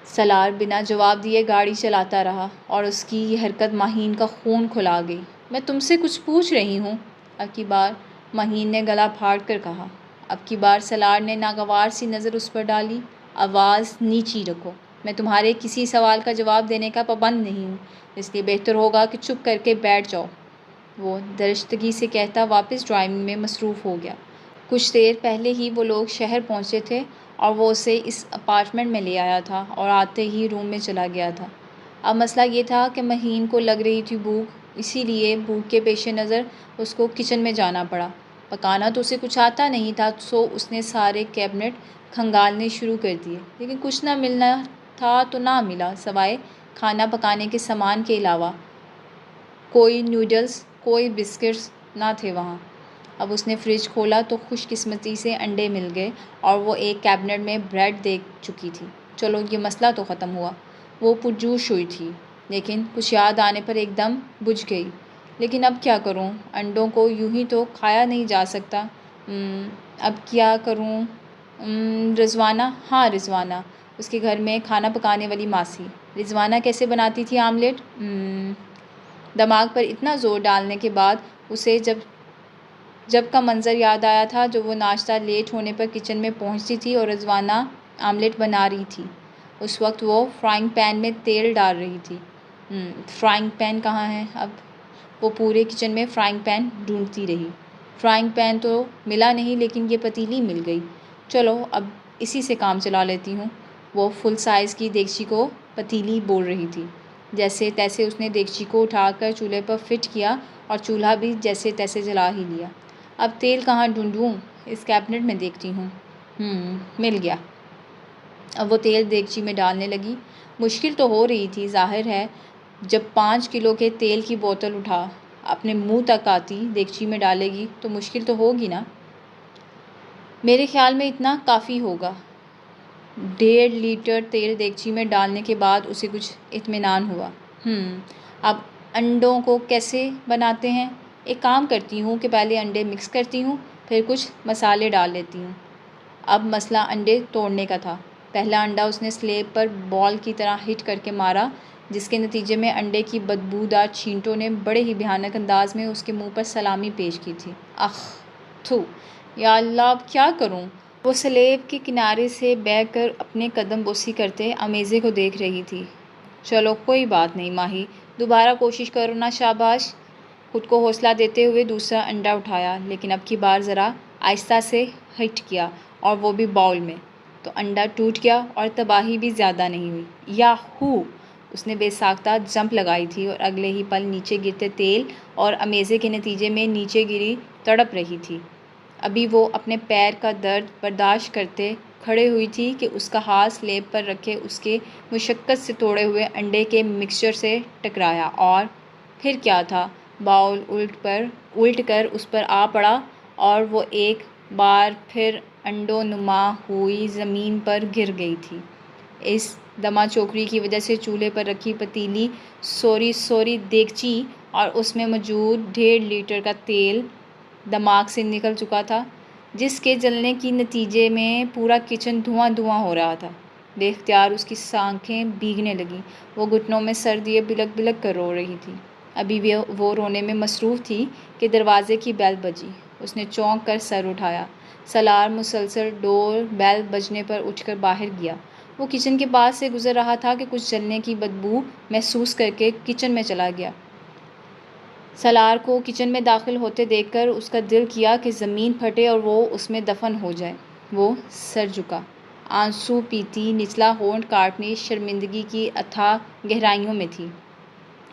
[SPEAKER 1] سالار بنا جواب دیے گاڑی چلاتا رہا اور اس کی یہ حرکت ماہین کا خون کھلا گئی۔ میں تم سے کچھ پوچھ رہی ہوں، اب کی بار ماہین نے گلا پھاڑ کر کہا۔ اب کی بار سالار نے ناگوار سی نظر اس پر ڈالی۔ آواز نیچی رکھو، میں تمہارے کسی سوال کا جواب دینے کا پابند نہیں ہوں، اس لیے بہتر ہوگا کہ چپ کر کے بیٹھ جاؤ، وہ درشتگی سے کہتا واپس ڈرائیونگ میں مصروف ہو گیا۔ کچھ دیر پہلے ہی وہ لوگ شہر پہنچے تھے اور وہ اسے اس اپارٹمنٹ میں لے آیا تھا اور آتے ہی روم میں چلا گیا تھا۔ اب مسئلہ یہ تھا کہ ماہین کو لگ رہی تھی بھوک، اسی لیے بھوک کے پیش نظر اس کو کچن میں جانا پڑا۔ پکانا تو اسے کچھ آتا نہیں تھا، سو اس نے سارے کیبنٹ کھنگالنے شروع کر دیے، لیکن کچھ نہ ملنا تھا تو نہ ملا، سوائے کھانا پکانے کے سامان کے علاوہ۔ کوئی نوڈلز، کوئی بسکٹس نہ تھے وہاں۔ اب اس نے فریج کھولا تو خوش قسمتی سے انڈے مل گئے اور وہ ایک کیبنٹ میں بریڈ دیکھ چکی تھی۔ چلو، یہ مسئلہ تو ختم ہوا۔ وہ پرجوش ہوئی تھی، لیکن کچھ یاد آنے پر ایک دم بجھ گئی۔ لیکن اب کیا کروں؟ انڈوں کو یوں ہی تو کھایا نہیں جا سکتا۔ اب کیا کروں؟ رضوانہ، ہاں رضوانہ، اس کے گھر میں کھانا پکانے والی ماسی۔ رضوانہ کیسے بناتی تھی آملیٹ؟ دماغ پر اتنا زور ڈالنے کے بعد اسے جب کا منظر یاد آیا تھا جو وہ ناشتہ لیٹ ہونے پر کچن میں پہنچتی تھی اور رضوانہ آملیٹ بنا رہی تھی۔ اس وقت وہ فرائنگ پین میں تیل ڈال رہی تھی۔ فرائنگ پین کہاں ہے اب؟ وہ پورے کچن میں فرائنگ پین ڈھونڈتی رہی۔ فرائنگ پین تو ملا نہیں، لیکن یہ پتیلی مل گئی۔ چلو، اب اسی سے کام چلا لیتی ہوں۔ وہ فل سائز کی دیگچی کو پتیلی بول رہی تھی۔ جیسے تیسے اس نے دیگچی کو اٹھا کر چولہے پر فٹ کیا اور چولہا بھی جیسے تیسے جلا ہی لیا۔ اب تیل کہاں ڈھونڈوں؟ اس کیبنٹ میں دیکھتی ہوں۔ مل گیا۔ اب وہ تیل دیگچی میں ڈالنے لگی۔ مشکل تو ہو رہی تھی، ظاہر ہے جب 5 کلو کے تیل کی بوتل اٹھا اپنے منہ تک آتی دیگچی میں ڈالے گی تو مشکل تو ہوگی نا۔ میرے خیال میں اتنا کافی ہوگا۔ 1.5 لیٹر تیل دیگچی میں ڈالنے کے بعد اسے کچھ اطمینان ہوا۔ اب انڈوں کو کیسے بناتے ہیں؟ ایک کام کرتی ہوں کہ پہلے انڈے مکس کرتی ہوں، پھر کچھ مسالے ڈال لیتی ہوں۔ اب مسئلہ انڈے توڑنے کا تھا۔ پہلا انڈا اس نے سلیب پر بال کی طرح ہٹ کر کے مارا، جس کے نتیجے میں انڈے کی بدبودار چھینٹوں نے بڑے ہی بھیانک انداز میں اس کے منہ پر سلامی پیش کی تھی۔ اخ، تھو، یا اللہ، اب کیا کروں؟ وہ سلیب کے کنارے سے بہ کر اپنے قدم بوسی کرتے امیزے کو دیکھ رہی تھی۔ چلو، کوئی بات نہیں ماہی، دوبارہ کوشش کرو نا، شاباش۔ خود کو حوصلہ دیتے ہوئے دوسرا انڈا اٹھایا، لیکن اب کی بار ذرا آہستہ سے ہٹ کیا اور وہ بھی باؤل میں، تو انڈا ٹوٹ گیا اور تباہی بھی زیادہ نہیں ہوئی۔ یاہو! اس نے بے ساختہ جمپ لگائی تھی اور اگلے ہی پل نیچے گرتے تیل اور امیزے کے نتیجے میں نیچے گری تڑپ رہی تھی۔ ابھی وہ اپنے پیر کا درد برداشت کرتے کھڑے ہوئی تھی کہ اس کا ہاتھ سلیب پر رکھے اس کے مشقت سے توڑے ہوئے انڈے کے مکسچر سے ٹکرایا اور پھر کیا تھا، باؤل الٹ کر اس پر آ پڑا اور وہ ایک بار پھر انڈوں نما ہوئی زمین پر گر گئی تھی۔ اس دمہ چوکری کی وجہ سے چولہے پر رکھی پتیلی، سوری دیگچی اور اس میں موجود 1.5 لیٹر کا تیل دماغ سے نکل چکا تھا، جس کے جلنے کی نتیجے میں پورا کچن دھواں دھواں ہو رہا تھا۔ بے اختیار اس کی آنکھیں بھیگنے لگیں، وہ گھٹنوں میں سر دیے بلک بلک کر رو رہی تھی۔ ابھی وہ رونے میں مصروف تھی کہ دروازے کی بیل بجی۔ اس نے چونک کر سر اٹھایا۔ سالار مسلسل ڈور بیل بجنے پر اٹھ کر باہر گیا۔ وہ کچن کے پاس سے گزر رہا تھا کہ کچھ جلنے کی بدبو محسوس کر کے کچن میں چلا گیا۔ سالار کو کچن میں داخل ہوتے دیکھ کر اس کا دل کیا کہ زمین پھٹے اور وہ اس میں دفن ہو جائے۔ وہ سر جھکا، آنسو پیتی نچلا ہونٹ کاٹنے شرمندگی کی اتھاہ گہرائیوں میں تھی۔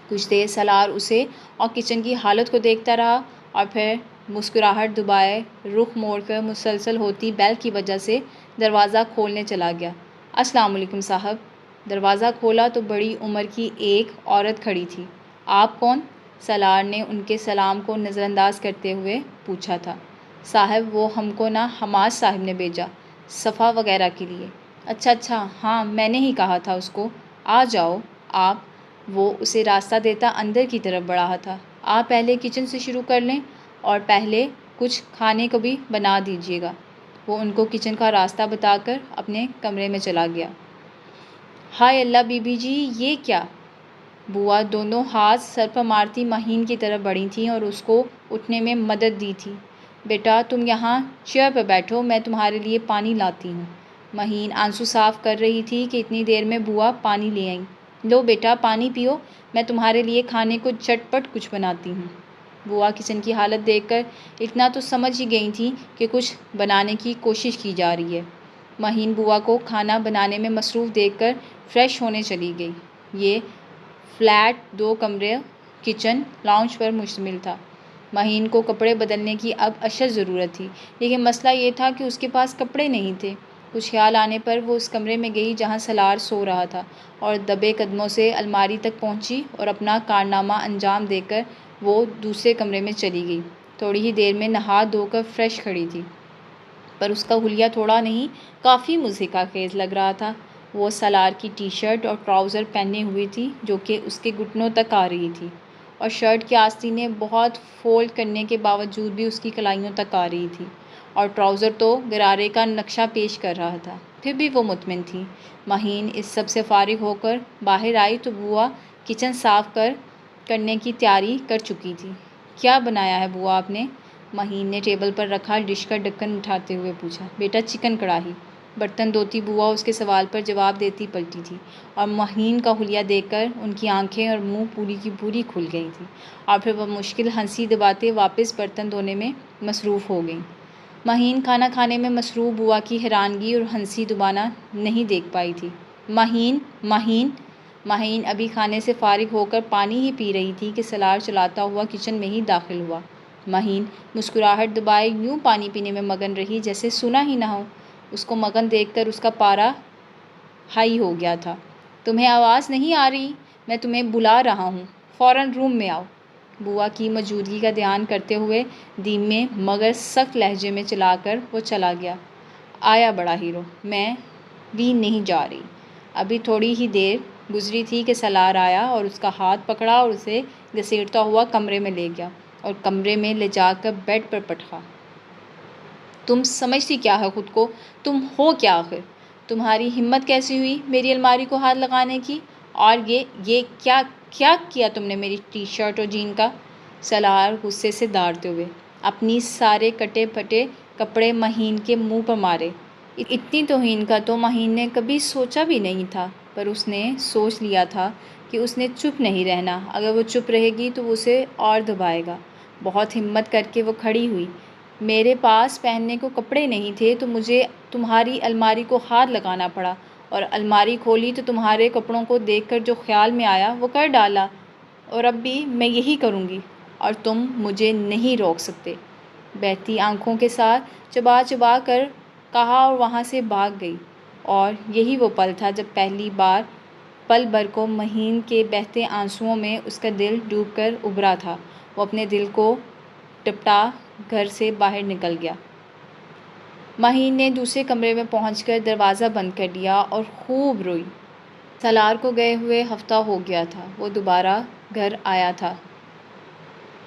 [SPEAKER 1] کچھ دیر سالار اسے اور کچن کی حالت کو دیکھتا رہا اور پھر مسکراہٹ دبائے رخ موڑ کر مسلسل ہوتی بیل کی وجہ سے دروازہ کھولنے چلا گیا۔ السلام علیکم صاحب۔ دروازہ کھولا تو بڑی عمر کی ایک عورت کھڑی تھی۔ آپ کون؟ سالار نے ان کے سلام کو نظر انداز کرتے ہوئے پوچھا تھا۔ صاحب وہ ہم کو نا حماد صاحب نے بھیجا، صفحہ وغیرہ کے لیے۔ اچھا ہاں میں نے ہی کہا تھا اس کو آ جاؤ آپ۔ وہ اسے راستہ دیتا اندر کی طرف بڑھا تھا۔ آپ پہلے کچن سے شروع کر لیں اور پہلے کچھ کھانے کو بھی بنا دیجیے گا۔ وہ ان کو کچن کا راستہ بتا کر اپنے کمرے میں چلا گیا۔ ہائے اللہ بی بی جی یہ کیا؟ بوا دونوں ہاتھ سر پر مارتی مہین کی طرف بڑھی تھیں اور اس کو اٹھنے میں مدد دی تھی۔ بیٹا تم یہاں چیئر پر بیٹھو، میں تمہارے لیے پانی لاتی ہوں۔ مہین آنسو صاف کر رہی تھی کہ اتنی دیر میں بوا پانی لے آئیں۔ لو بیٹا پانی پیو، میں تمہارے لیے کھانے کو جھٹ پٹ کچھ بناتی ہوں۔ بوا کچن کی حالت دیکھ کر اتنا تو سمجھ ہی گئی تھیں کہ کچھ بنانے کی کوشش کی جا رہی ہے۔ مہین بوا کو کھانا بنانے میں مصروف دیکھ کر فریش ہونے چلی گئی۔ یہ فلیٹ 2 کمرے کچن لاؤنج پر مشتمل تھا۔ مہین کو کپڑے بدلنے کی اب اشد ضرورت تھی، لیکن مسئلہ یہ تھا کہ اس کے پاس کپڑے نہیں تھے۔ کچھ خیال آنے پر وہ اس کمرے میں گئی جہاں سالار سو رہا تھا اور دبے قدموں سے الماری تک پہنچی اور اپنا کارنامہ انجام دے کر وہ دوسرے کمرے میں چلی گئی۔ تھوڑی ہی دیر میں نہا دھو کر فریش کھڑی تھی، پر اس کا حلیہ تھوڑا نہیں کافی مضحکہ خیز لگ رہا تھا۔ وہ سالار کی ٹی شرٹ اور ٹراؤزر پہنے ہوئی تھی جو کہ اس کے گھٹنوں تک آ رہی تھی، اور شرٹ کی آستینیں بہت فولڈ کرنے کے باوجود بھی اس کی کلائیوں تک آ رہی تھی، اور ٹراؤزر تو غرارے کا نقشہ پیش کر رہا تھا۔ پھر بھی وہ مطمئن تھی۔ مہین اس سب سے فارغ ہو کر باہر آئی تو بوا کچن صاف کرنے کی تیاری کر چکی تھی۔ کیا بنایا ہے بوا آپ نے؟ مہین نے ٹیبل پر رکھا ڈش کا ڈھکن اٹھاتے ہوئے پوچھا۔ بیٹا چکن کڑھائی۔ برتن دھوتی بوا اس کے سوال پر جواب دیتی پلٹی تھی، اور مہین کا حلیہ دیکھ کر ان کی آنکھیں اور منہ پوری کی پوری کھل گئی تھیں، اور پھر وہ مشکل ہنسی دباتے واپس برتن دھونے میں مصروف ہو گئیں۔ مہین کھانا کھانے میں مصروف بوا کی حیرانگی اور ہنسی دبانا نہیں دیکھ پائی تھی۔ مہین ابھی کھانے سے فارغ ہو کر پانی ہی پی رہی تھی کہ سالار چلاتا ہوا کچن میں ہی داخل ہوا۔ مہین مسکراہٹ دبائے یوں پانی پینے میں مگن رہی جیسے سنا ہی نہ ہو۔ اس کو مگن دیکھ کر اس کا پارا ہائی ہو گیا تھا۔ تمہیں آواز نہیں آ رہی؟ میں تمہیں بلا رہا ہوں، فوراً روم میں آؤ۔ بوا کی موجودگی کا دھیان کرتے ہوئے دھیمے مگر سخت لہجے میں چلا کر وہ چلا گیا۔ آیا بڑا ہیرو، میں بھی نہیں جا رہی۔ ابھی تھوڑی ہی دیر گزری تھی کہ سالار آیا اور اس کا ہاتھ پکڑا اور اسے گھسیٹتا ہوا کمرے میں لے گیا اور کمرے میں لے جا کر بیڈ پر پٹکا۔ تم سمجھتی کیا ہے خود کو؟ تم ہو کیا آخر؟ تمہاری ہمت کیسی ہوئی میری الماری کو ہاتھ لگانے کی؟ اور یہ کیا کیا تم نے میری ٹی شرٹ اور جین کا؟ سالار غصے سے دھاڑتے ہوئے اپنی سارے کٹے پھٹے کپڑے مہین کے منہ پر مارے۔ اتنی توہین کا تو مہین نے کبھی سوچا بھی نہیں تھا، پر اس نے سوچ لیا تھا کہ اس نے چپ نہیں رہنا۔ اگر وہ چپ رہے گی تو وہ اسے اور دبائے گا۔ بہت ہمت کر کے وہ کھڑی ہوئی۔ میرے پاس پہننے کو کپڑے نہیں تھے تو مجھے تمہاری الماری کو ہاتھ لگانا پڑا، اور الماری کھولی تو تمہارے کپڑوں کو دیکھ کر جو خیال میں آیا وہ کر ڈالا، اور اب بھی میں یہی کروں گی، اور تم مجھے نہیں روک سکتے۔ بہتی آنکھوں کے ساتھ چبا چبا کر کہا اور وہاں سے بھاگ گئی۔ اور یہی وہ پل تھا جب پہلی بار پل بھر کو مہین کے بہتے آنسوؤں میں اس کا دل ڈوب کر ابھرا تھا۔ وہ اپنے دل کو ٹپٹا گھر سے باہر نکل گیا۔ مہین نے دوسرے کمرے میں پہنچ کر دروازہ بند کر لیا اور خوب روئی۔ سالار کو گئے ہوئے ہفتہ ہو گیا تھا۔ وہ دوبارہ گھر آیا تھا،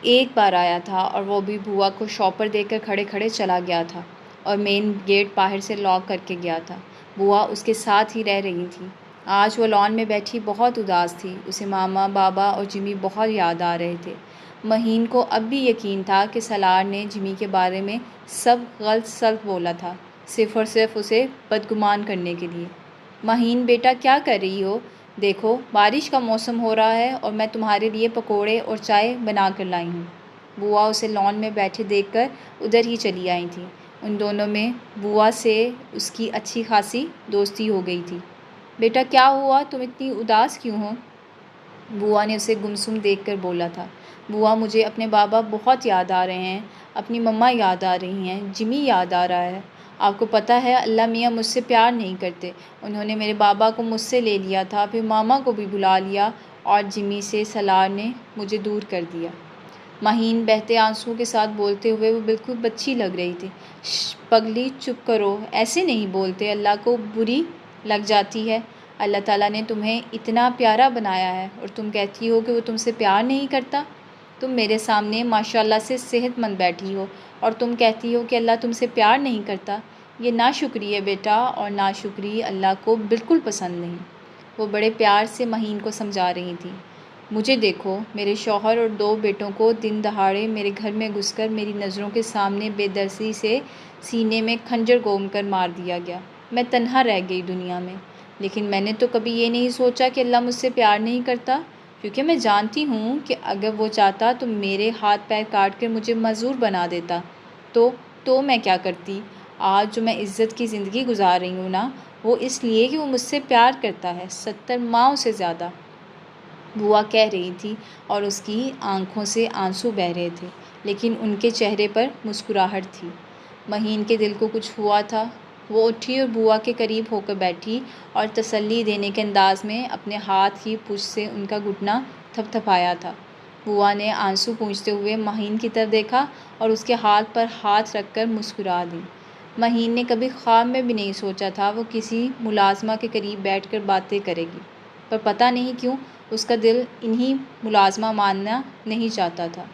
[SPEAKER 1] ایک بار آیا تھا، اور وہ بھی بوا کو شاپر دے کر کھڑے کھڑے چلا گیا تھا، اور مین گیٹ باہر سے لاک کر کے گیا تھا۔ بوا اس کے ساتھ ہی رہ رہی تھی۔ آج وہ لان میں بیٹھی بہت اداس تھی۔ اسے ماما، بابا اور جمی بہت یاد آ رہے تھے۔ مہین کو اب بھی یقین تھا کہ سالار نے جمی کے بارے میں سب غلط سلط بولا تھا، صرف اور صرف اسے بدگمان کرنے کے لیے۔ مہین بیٹا کیا کر رہی ہو؟ دیکھو بارش کا موسم ہو رہا ہے اور میں تمہارے لیے پکوڑے اور چائے بنا کر لائی ہوں۔ بوا اسے لان میں بیٹھے دیکھ کر ادھر ہی چلی آئی تھیں۔ ان دونوں میں بوا سے اس کی اچھی خاصی دوستی ہو گئی تھی۔ بیٹا کیا ہوا، تم اتنی اداس کیوں ہو؟ بوا نے اسے گمسم دیکھ کر بولا تھا، بوا مجھے اپنے بابا بہت یاد آ رہے ہیں، اپنی مما یاد آ رہی ہیں، جمی یاد آ رہا ہے۔ آپ کو پتہ ہے اللہ میاں مجھ سے پیار نہیں کرتے، انہوں نے میرے بابا کو مجھ سے لے لیا تھا، پھر ماما کو بھی بلا لیا اور جمی سے سالار نے مجھے دور کر دیا۔ مہین بہتے آنسوؤں کے ساتھ بولتے ہوئے وہ بالکل بچی لگ رہی تھی۔ پگلی چپ کرو، ایسے نہیں بولتے، اللہ کو بری لگ جاتی ہے۔ اللہ تعالیٰ نے تمہیں اتنا پیارا بنایا ہے اور تم کہتی ہو کہ وہ تم سے پیار نہیں کرتا۔ تم میرے سامنے ماشاءاللہ سے صحت مند بیٹھی ہو اور تم کہتی ہو کہ اللہ تم سے پیار نہیں کرتا۔ یہ ناشکری ہے بیٹا، اور ناشکری اللہ کو بالکل پسند نہیں۔ وہ بڑے پیار سے مہین کو سمجھا رہی تھی۔ مجھے دیکھو، میرے شوہر اور 2 بیٹوں کو دن دہاڑے میرے گھر میں گھس کر میری نظروں کے سامنے بے دردی سے سینے میں خنجر گھوم کر مار دیا گیا۔ میں تنہا رہ گئی دنیا میں، لیکن میں نے تو کبھی یہ نہیں سوچا کہ اللہ مجھ سے پیار نہیں کرتا، کیونکہ میں جانتی ہوں کہ اگر وہ چاہتا تو میرے ہاتھ پیر کاٹ کر مجھے معذور بنا دیتا۔ تو میں کیا کرتی؟ آج جو میں عزت کی زندگی گزار رہی ہوں نا، وہ اس لیے کہ وہ مجھ سے پیار کرتا ہے، 70 ماؤں سے زیادہ۔ بوا کہہ رہی تھی اور اس کی آنکھوں سے آنسو بہہ رہے تھے، لیکن ان کے چہرے پر مسکراہٹ تھی۔ مہین کے دل کو کچھ ہوا تھا۔ وہ اٹھی اور بوا کے قریب ہو کر بیٹھی اور تسلی دینے کے انداز میں اپنے ہاتھ کی پشت سے ان کا گھٹنا تھپ تھپایا تھا۔ بوا نے آنسو پونچھتے ہوئے مہین کی طرف دیکھا اور اس کے ہاتھ پر ہاتھ رکھ کر مسکرا دی۔ مہین نے کبھی خواب میں بھی نہیں سوچا تھا وہ کسی ملازمہ کے قریب بیٹھ کر باتیں کرے گی، پر پتہ نہیں کیوں اس کا دل انہی ملازمہ ماننا نہیں چاہتا تھا۔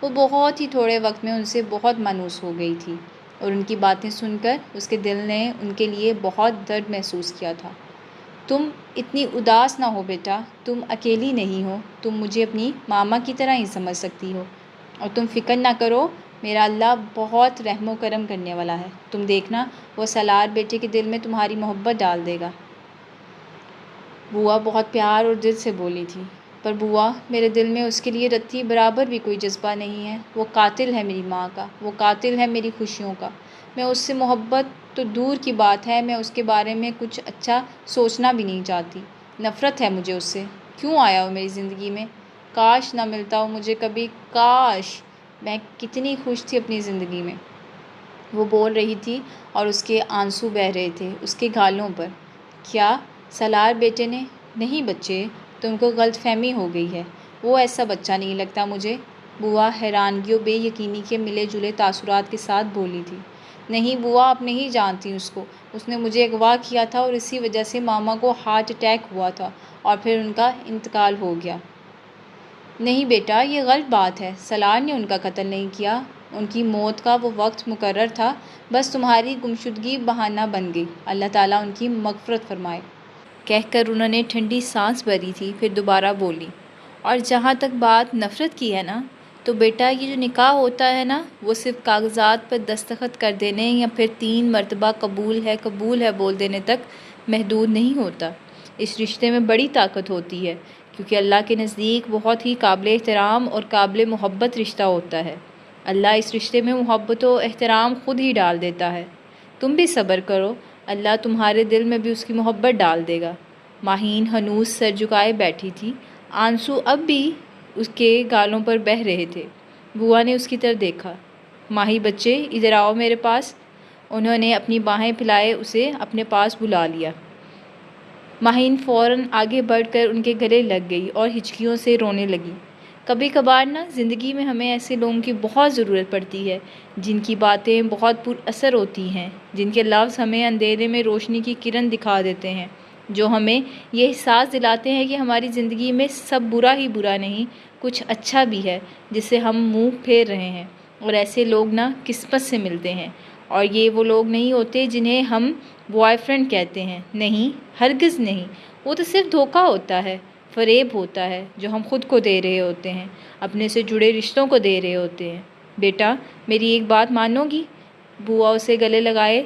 [SPEAKER 1] وہ بہت ہی تھوڑے وقت میں ان سے بہت مانوس ہو گئی تھی اور ان کی باتیں سن کر اس کے دل نے ان کے لیے بہت درد محسوس کیا تھا۔ تم اتنی اداس نہ ہو بیٹا، تم اکیلی نہیں ہو، تم مجھے اپنی ماما کی طرح ہی سمجھ سکتی ہو، اور تم فکر نہ کرو، میرا اللہ بہت رحم و کرم کرنے والا ہے، تم دیکھنا وہ سالار بیٹے کے دل میں تمہاری محبت ڈال دے گا۔ بوا بہت پیار اور دل سے بولی تھی، پر بوا میرے دل میں اس کے لیے رتی برابر بھی کوئی جذبہ نہیں ہے۔ وہ قاتل ہے میری ماں کا، وہ قاتل ہے میری خوشیوں کا۔ میں اس سے محبت تو دور کی بات ہے، میں اس کے بارے میں کچھ اچھا سوچنا بھی نہیں چاہتی۔ نفرت ہے مجھے اس سے۔ کیوں آیا ہو میری زندگی میں؟ کاش نہ ملتا ہو مجھے کبھی، کاش! میں کتنی خوش تھی اپنی زندگی میں۔ وہ بول رہی تھی اور اس کے آنسو بہہ رہے تھے اس کے گالوں پر۔ کیا؟ سالار بیٹے نے؟ نہیں بچے، تم کو غلط فہمی ہو گئی ہے، وہ ایسا بچہ نہیں لگتا مجھے۔ بوا حیرانگی و بے یقینی کے ملے جلے تاثرات کے ساتھ بولی تھی۔ نہیں بوا، آپ نہیں جانتی اس کو، اس نے مجھے اغوا کیا تھا اور اسی وجہ سے ماما کو ہارٹ اٹیک ہوا تھا اور پھر ان کا انتقال ہو گیا۔ نہیں بیٹا، یہ غلط بات ہے، سالار نے ان کا قتل نہیں کیا، ان کی موت کا وہ وقت مقرر تھا، بس تمہاری گمشدگی بہانہ بن گئی، اللہ تعالیٰ ان کی مغفرت فرمائے۔ کہہ کر انہوں نے ٹھنڈی سانس بھری تھی، پھر دوبارہ بولی، اور جہاں تک بات نفرت کی ہے نا، تو بیٹا یہ جو نکاح ہوتا ہے نا، وہ صرف کاغذات پر دستخط کر دینے یا پھر 3 مرتبہ قبول ہے بول دینے تک محدود نہیں ہوتا۔ اس رشتے میں بڑی طاقت ہوتی ہے، کیونکہ اللہ کے نزدیک بہت ہی قابل احترام اور قابل محبت رشتہ ہوتا ہے۔ اللہ اس رشتے میں محبت و احترام خود ہی ڈال دیتا ہے۔ تم بھی صبر کرو، اللہ تمہارے دل میں بھی اس کی محبت ڈال دے گا۔ ماہین ہنوز سر جھکائے بیٹھی تھی، آنسو اب بھی اس کے گالوں پر بہہ رہے تھے۔ بوا نے اس کی طرف دیکھا۔ ماہی بچے ادھر آؤ میرے پاس۔ انہوں نے اپنی باہیں پھیلائے اسے اپنے پاس بلا لیا۔ ماہین فوراً آگے بڑھ کر ان کے گلے لگ گئی اور ہچکیوں سے رونے لگی۔ کبھی کبھار نا زندگی میں ہمیں ایسے لوگوں کی بہت ضرورت پڑتی ہے جن کی باتیں بہت پر اثر ہوتی ہیں، جن کے لفظ ہمیں اندھیرے میں روشنی کی کرن دکھا دیتے ہیں، جو ہمیں یہ احساس دلاتے ہیں کہ ہماری زندگی میں سب برا ہی برا نہیں، کچھ اچھا بھی ہے جس سے ہم منہ پھیر رہے ہیں۔ اور ایسے لوگ نا قسمت سے ملتے ہیں، اور یہ وہ لوگ نہیں ہوتے جنہیں ہم بوائے فرینڈ کہتے ہیں، نہیں، ہرگز نہیں، وہ تو صرف دھوکہ ہوتا ہے، فریب ہوتا ہے جو ہم خود کو دے رہے ہوتے ہیں، اپنے سے جڑے رشتوں کو دے رہے ہوتے ہیں۔ بیٹا میری ایک بات مانو گی؟ بوا اسے گلے لگائے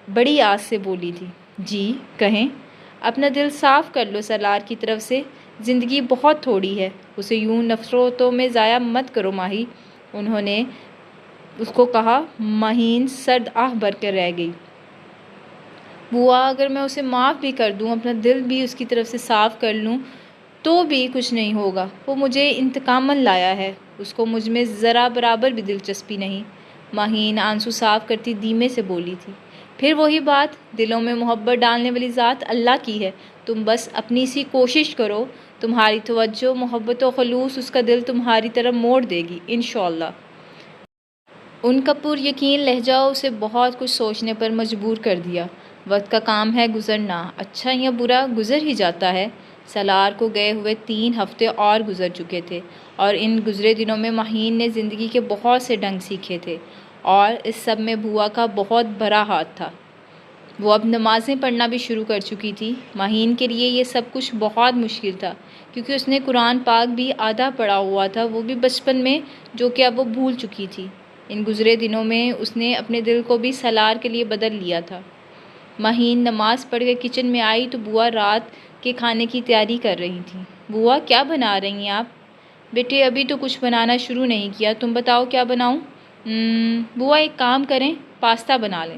[SPEAKER 1] بڑی آس سے بولی تھی۔ جی کہیں۔ اپنا دل صاف کر لو سالار کی طرف سے، زندگی بہت تھوڑی ہے، اسے یوں نفرتوں میں ضائع مت کرو ماہی، انہوں نے اس کو کہا۔ مہین سرد آہ بھر کر رہ گئی۔ بوا اگر میں اسے معاف بھی کر دوں، اپنا دل بھی اس کی طرف سے صاف کر لوں، تو بھی کچھ نہیں ہوگا، وہ مجھے انتقاماً لایا ہے، اس کو مجھ میں ذرا برابر بھی دلچسپی نہیں۔ مہین آنسو صاف کرتی دھیمے سے بولی تھی۔ پھر وہی بات، دلوں میں محبت ڈالنے والی ذات اللہ کی ہے، تم بس اپنی سی کوشش کرو، تمہاری توجہ، محبت و خلوص اس کا دل تمہاری طرف موڑ دے گی انشاءاللہ۔ ان کا پر یقین لہجہ اسے بہت کچھ سوچنے پر مجبور کر دیا۔ وقت کا کام ہے گزرنا، اچھا یا برا گزر ہی جاتا ہے۔ سالار کو گئے ہوئے 3 ہفتے اور گزر چکے تھے، اور ان گزرے دنوں میں مہین نے زندگی کے بہت سے ڈھنگ سیکھے تھے، اور اس سب میں بوا کا بہت بڑا ہاتھ تھا۔ وہ اب نمازیں پڑھنا بھی شروع کر چکی تھی۔ مہین کے لیے یہ سب کچھ بہت مشکل تھا، کیونکہ اس نے قرآن پاک بھی آدھا پڑھا ہوا تھا، وہ بھی بچپن میں، جو کہ اب وہ بھول چکی تھی۔ ان گزرے دنوں میں اس نے اپنے دل کو بھی سالار کے لیے بدل لیا تھا۔ مہین نماز پڑھ کے کچن میں آئی تو بوا رات کے کھانے کی تیاری کر رہی تھیں۔ بوا کیا بنا رہی ہیں آپ؟ بیٹے ابھی تو کچھ بنانا شروع نہیں کیا، تم بتاؤ کیا بناؤں؟ بوا ایک کام کریں، پاستا بنا لیں۔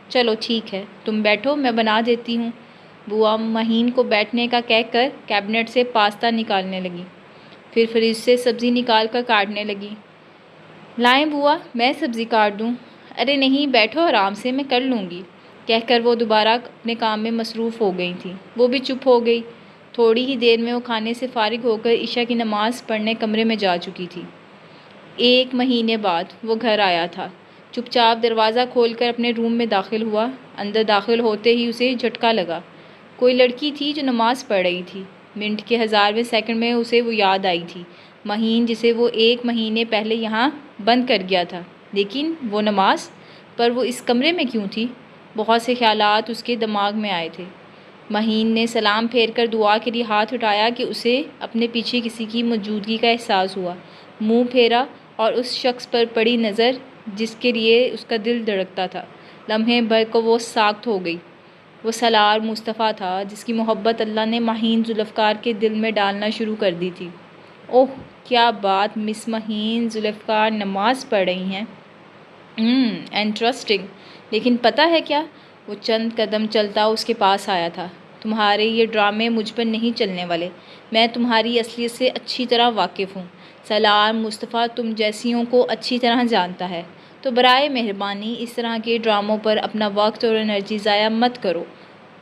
[SPEAKER 1] چلو ٹھیک ہے، تم بیٹھو میں بنا دیتی ہوں۔ بوا مہین کو بیٹھنے کا کہہ کر کیبنٹ سے پاستا نکالنے لگی، پھر فریج سے سبزی نکال کر کاٹنے لگی۔ لائیں بوا میں سبزی کاٹ دوں؟ ارے نہیں بیٹھو آرام سے، میں کر لوں گی، کہہ کر وہ دوبارہ اپنے کام میں مصروف ہو گئی تھیں۔ وہ بھی چپ ہو گئی۔ تھوڑی ہی دیر میں وہ کھانے سے فارغ ہو کر عشاء کی نماز پڑھنے کمرے میں جا چکی تھی۔ 1 مہینے بعد وہ گھر آیا تھا۔ چپ چاپ دروازہ کھول کر اپنے روم میں داخل ہوا۔ اندر داخل ہوتے ہی اسے جھٹکا لگا۔ کوئی لڑکی تھی جو نماز پڑھ رہی تھی۔ منٹ کے 1000ویں سیکنڈ میں اسے وہ یاد آئی تھی، مہین جسے وہ 1 مہینے پہلے یہاں بند کر گیا تھا، لیکن وہ نماز پر وہ اس کمرے میں کیوں تھی؟ بہت سے خیالات اس کے دماغ میں آئے تھے۔ مہین نے سلام پھیر کر دعا کے لیے ہاتھ اٹھایا کہ اسے اپنے پیچھے کسی کی موجودگی کا احساس ہوا۔ منہ پھیرا اور اس شخص پر پڑی نظر جس کے لیے اس کا دل دھڑکتا تھا۔ لمحے بھر کو وہ ساکت ہو گئی۔ وہ سالار مصطفیٰ تھا جس کی محبت اللہ نے مہین ذوالفقار کے دل میں ڈالنا شروع کر دی تھی۔ اوہ کیا بات، مس مہین ذوالفقار نماز پڑھ رہی ہیں؟ انٹرسٹنگ، لیکن پتہ ہے کیا؟ وہ چند قدم چلتا اس کے پاس آیا تھا۔ تمہارے یہ ڈرامے مجھ پر نہیں چلنے والے، میں تمہاری اصلیت سے اچھی طرح واقف ہوں۔ سالار مصطفیٰ تم جیسیوں کو اچھی طرح جانتا ہے، تو برائے مہربانی اس طرح کے ڈراموں پر اپنا وقت اور انرجی ضائع مت کرو،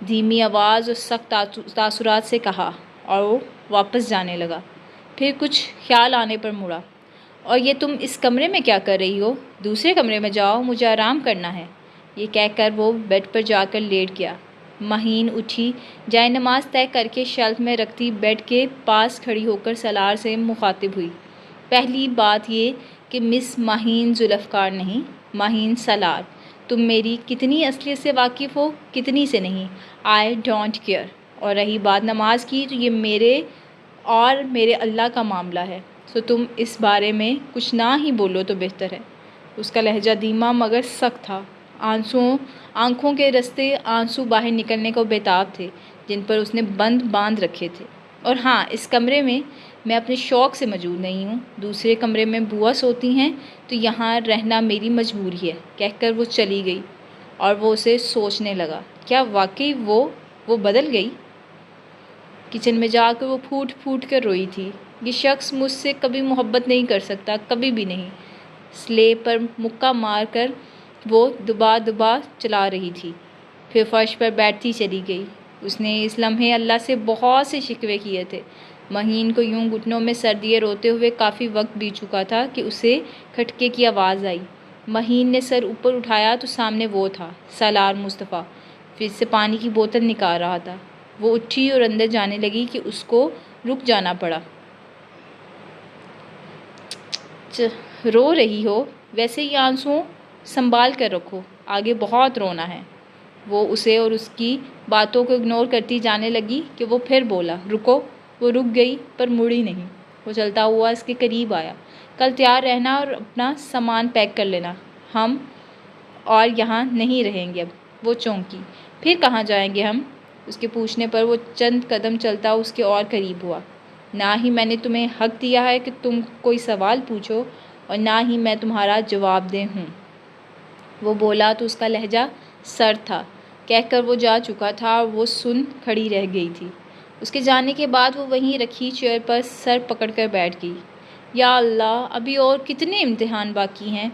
[SPEAKER 1] دھیمی آواز اور سخت تاثرات سے کہا، اور وہ واپس جانے لگا۔ پھر کچھ خیال آنے پر مڑا۔ اور یہ تم اس کمرے میں کیا کر رہی ہو؟ دوسرے کمرے میں جاؤ، مجھے آرام کرنا ہے۔ یہ کہہ کر وہ بیڈ پر جا کر لیٹ گیا۔ مہین اٹھی، جائے نماز طے کر کے شیلف میں رکھتی بیڈ کے پاس کھڑی ہو کر سالار سے مخاطب ہوئی۔ پہلی بات یہ کہ مس مہین ذوالفقار نہیں، مہین سالار، تم میری کتنی اصلیت سے واقف ہو، کتنی سے نہیں، آئی ڈونٹ کیئر۔ اور رہی بات نماز کی، تو یہ میرے اور میرے اللہ کا معاملہ ہے، سو تم اس بارے میں کچھ نہ ہی بولو تو بہتر ہے۔ اس کا لہجہ دھیما مگر سخت تھا۔ آنکھوں کے رستے آنسو باہر نکلنے کو بےتاب تھے جن پر اس نے باندھ رکھے تھے۔ اور ہاں، اس کمرے میں میں اپنے شوق سے موجود نہیں ہوں، دوسرے کمرے میں بوا سوتی ہیں، تو یہاں رہنا میری مجبوری ہے، کہہ کر وہ چلی گئی۔ اور وہ اسے سوچنے لگا، کیا واقعی وہ بدل گئی؟ کچن میں جا کر وہ پھوٹ پھوٹ کر روئی تھی۔ یہ شخص مجھ سے کبھی محبت نہیں کر سکتا، کبھی بھی نہیں۔ سلیب پر مکہ مار کر وہ دبا دبا چلا رہی تھی، پھر فرش پر بیٹھتی چلی گئی۔ اس نے اس لمحے اللہ سے بہت سے شکوے کیے تھے۔ مہین کو یوں گھٹنوں میں سر دیے روتے ہوئے کافی وقت بیت چکا تھا کہ اسے کھٹکے کی آواز آئی۔ مہین نے سر اوپر اٹھایا تو سامنے وہ تھا، سالار مصطفیٰ، فریج سے پانی کی بوتل نکال رہا تھا۔ وہ اٹھی اور اندر جانے لگی کہ اس کو رک جانا پڑا۔ رو رہی ہو؟ ویسے ہی آنسوؤں سنبھال کر رکھو، آگے بہت رونا ہے۔ وہ اسے اور اس کی باتوں کو اگنور کرتی جانے لگی کہ وہ پھر بولا، رکو۔ وہ رک گئی پر مڑی نہیں۔ وہ چلتا ہوا اس کے قریب آیا۔ کل تیار رہنا اور اپنا سامان پیک کر لینا، ہم اور یہاں نہیں رہیں گے اب۔ وہ چونکی، پھر کہاں جائیں گے ہم؟ اس کے پوچھنے پر وہ چند قدم چلتا اس کے اور قریب ہوا۔ نہ ہی میں نے تمہیں حق دیا ہے کہ تم کوئی سوال پوچھو، اور نہ ہی میں تمہارا جواب دے ہوں۔ وہ بولا تو اس کا لہجہ سرد تھا، کہہ کر وہ جا چکا تھا اور وہ سن کھڑی رہ گئی تھی۔ اس کے جانے کے بعد وہ وہیں رکھی چیئر پر سر پکڑ کر بیٹھ گئی۔ یا اللہ، ابھی اور کتنے امتحان باقی ہیں؟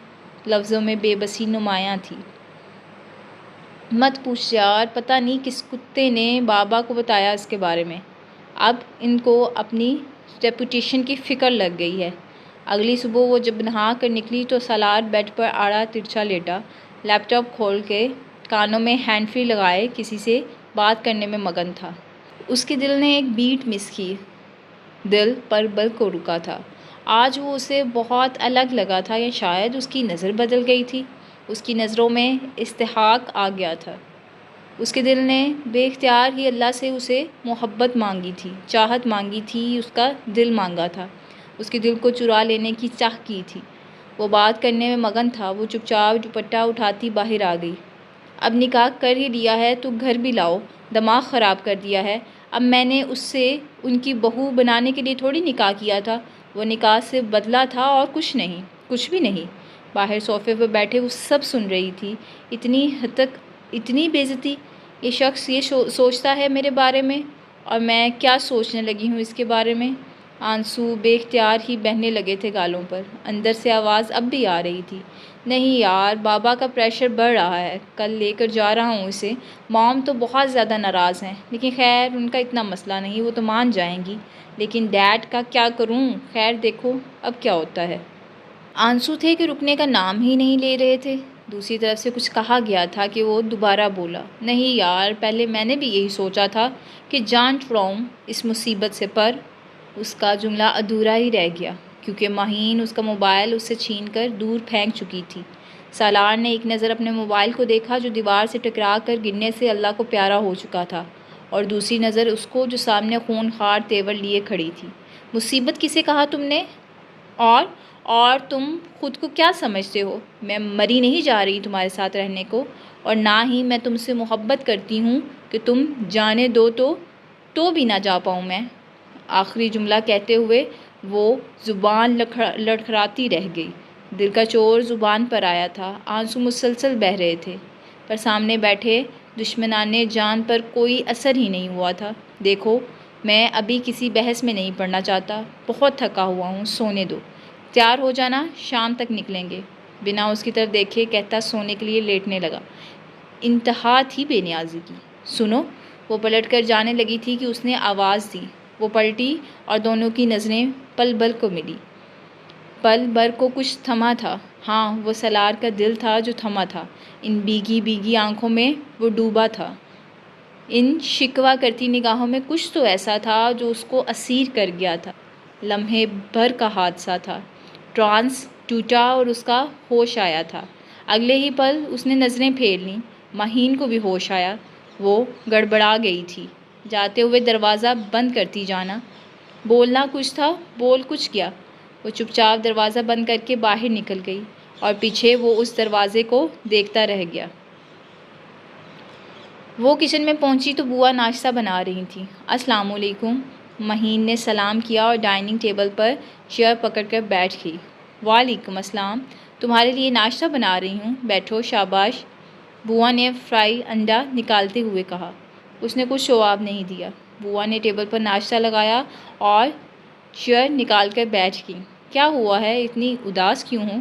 [SPEAKER 1] لفظوں میں بے بسی نمایاں تھی۔ مت پوچھ یار، پتہ نہیں کس کتے نے بابا کو بتایا اس کے بارے میں۔ اب ان کو اپنی ریپوٹیشن کی فکر لگ گئی ہے۔ اگلی صبح وہ جب نہا کر نکلی تو سالار بیڈ پر آڑا ترچھا لیٹا، لیپ ٹاپ کھول کے کانوں میں ہینڈ فری لگائے کسی سے بات کرنے میں مگن تھا۔ اس کے دل نے ایک بیٹ مس کی۔ دل پر بل کو رکا تھا۔ آج وہ اسے بہت الگ لگا تھا، یا شاید اس کی نظر بدل گئی تھی۔ اس کی نظروں میں استحقاق آ گیا تھا۔ اس کے دل نے بے اختیار ہی اللہ سے اسے محبت مانگی تھی، چاہت مانگی تھی، اس کا دل مانگا تھا، اس کے دل کو چرا لینے کی چاہ کی تھی۔ وہ بات کرنے میں مگن تھا۔ وہ چپ چاپ دوپٹہ اٹھاتی باہر آ گئی۔ اب نکاح کر ہی لیا ہے تو گھر بھی لاؤ، دماغ خراب کر دیا ہے۔ اب میں نے اس سے ان کی بہو بنانے کے لیے تھوڑی نکاح کیا تھا، وہ نکاح سے بدلا تھا اور کچھ نہیں، کچھ بھی نہیں۔ باہر صوفے پر بیٹھے وہ سب سن رہی تھی۔ اتنی حد تک اتنی بے عزتی! یہ شخص یہ سوچتا ہے میرے بارے میں، اور میں کیا سوچنے لگی ہوں اس کے بارے میں۔ آنسو بے اختیار ہی بہنے لگے تھے گالوں پر۔ اندر سے آواز اب بھی آ رہی تھی، نہیں یار، بابا کا پریشر بڑھ رہا ہے، کل لے کر جا رہا ہوں اسے۔ مام تو بہت زیادہ ناراض ہیں، لیکن خیر ان کا اتنا مسئلہ نہیں، وہ تو مان جائیں گی، لیکن ڈیڈ کا کیا کروں؟ خیر دیکھو اب کیا ہوتا ہے۔ آنسو تھے کہ رکنے کا نام ہی نہیں لے رہے تھے۔ دوسری طرف سے کچھ کہا گیا تھا کہ وہ دوبارہ بولا، نہیں یار، پہلے میں نے بھی یہی سوچا تھا کہ جان چھڑاؤں اس مصیبت سے، پر اس کا جملہ ادھورا ہی رہ گیا، کیونکہ مہین اس کا موبائل اس سے چھین کر دور پھینک چکی تھی۔ سالار نے ایک نظر اپنے موبائل کو دیکھا جو دیوار سے ٹکرا کر گرنے سے اللہ کو پیارا ہو چکا تھا، اور دوسری نظر اس کو جو سامنے خون خوار تیور لیے کھڑی تھی۔ مصیبت کسے کہا تم نے؟ اور تم خود کو کیا سمجھتے ہو؟ میں مری نہیں جا رہی تمہارے ساتھ رہنے کو، اور نہ ہی میں تم سے محبت کرتی ہوں کہ تم جانے دو تو بھی نہ جا پاؤں میں۔ آخری جملہ کہتے ہوئے وہ زبان لڑکھڑاتی رہ گئی۔ دل کا چور زبان پر آیا تھا۔ آنسو مسلسل بہہ رہے تھے، پر سامنے بیٹھے دشمنان جان پر کوئی اثر ہی نہیں ہوا تھا۔ دیکھو، میں ابھی کسی بحث میں نہیں پڑنا چاہتا، بہت تھکا ہوا ہوں، سونے دو۔ تیار ہو جانا، شام تک نکلیں گے۔ بنا اس کی طرف دیکھے کہتا سونے کے لیے لیٹنے لگا۔ انتہا تھی بے نیازی کی۔ سنو! وہ پلٹ کر جانے لگی تھی کہ اس نے آواز دی۔ وہ پلٹی اور دونوں کی نظریں پل بھر کو ملی۔ پل بھر کو کچھ تھما تھا۔ ہاں، وہ سالار کا دل تھا جو تھما تھا۔ ان بھیگی بھیگی آنکھوں میں وہ ڈوبا تھا۔ ان شکوہ کرتی نگاہوں میں کچھ تو ایسا تھا جو اس کو اسیر کر گیا تھا۔ لمحے بھر کا حادثہ تھا۔ ٹرانس ٹوٹا اور اس کا ہوش آیا تھا۔ اگلے ہی پل اس نے نظریں پھیر لیں۔ مہین کو بھی ہوش آیا۔ وہ گڑبڑا گئی تھی۔ جاتے ہوئے دروازہ بند کرتی جانا۔ بولنا کچھ تھا، بول کچھ گیا۔ وہ چپ چاپ دروازہ بند کر کے باہر نکل گئی، اور پیچھے وہ اس دروازے کو دیکھتا رہ گیا۔ وہ کچن میں پہنچی تو بوا ناشتہ بنا رہی تھیں۔ السلام علیکم۔ مہین نے سلام کیا اور ڈائننگ ٹیبل پر چیئر پکڑ کر بیٹھ گئی۔ وعلیکم السلام، تمہارے لیے ناشتہ بنا رہی ہوں، بیٹھو۔ شاباش، بوا نے فرائی انڈا نکالتے ہوئے کہا۔ اس نے کچھ جواب نہیں دیا۔ بوا نے ٹیبل پر ناشتہ لگایا اور چیئر نکال کر بیٹھ گئی۔ کیا ہوا ہے، اتنی اداس کیوں ہو؟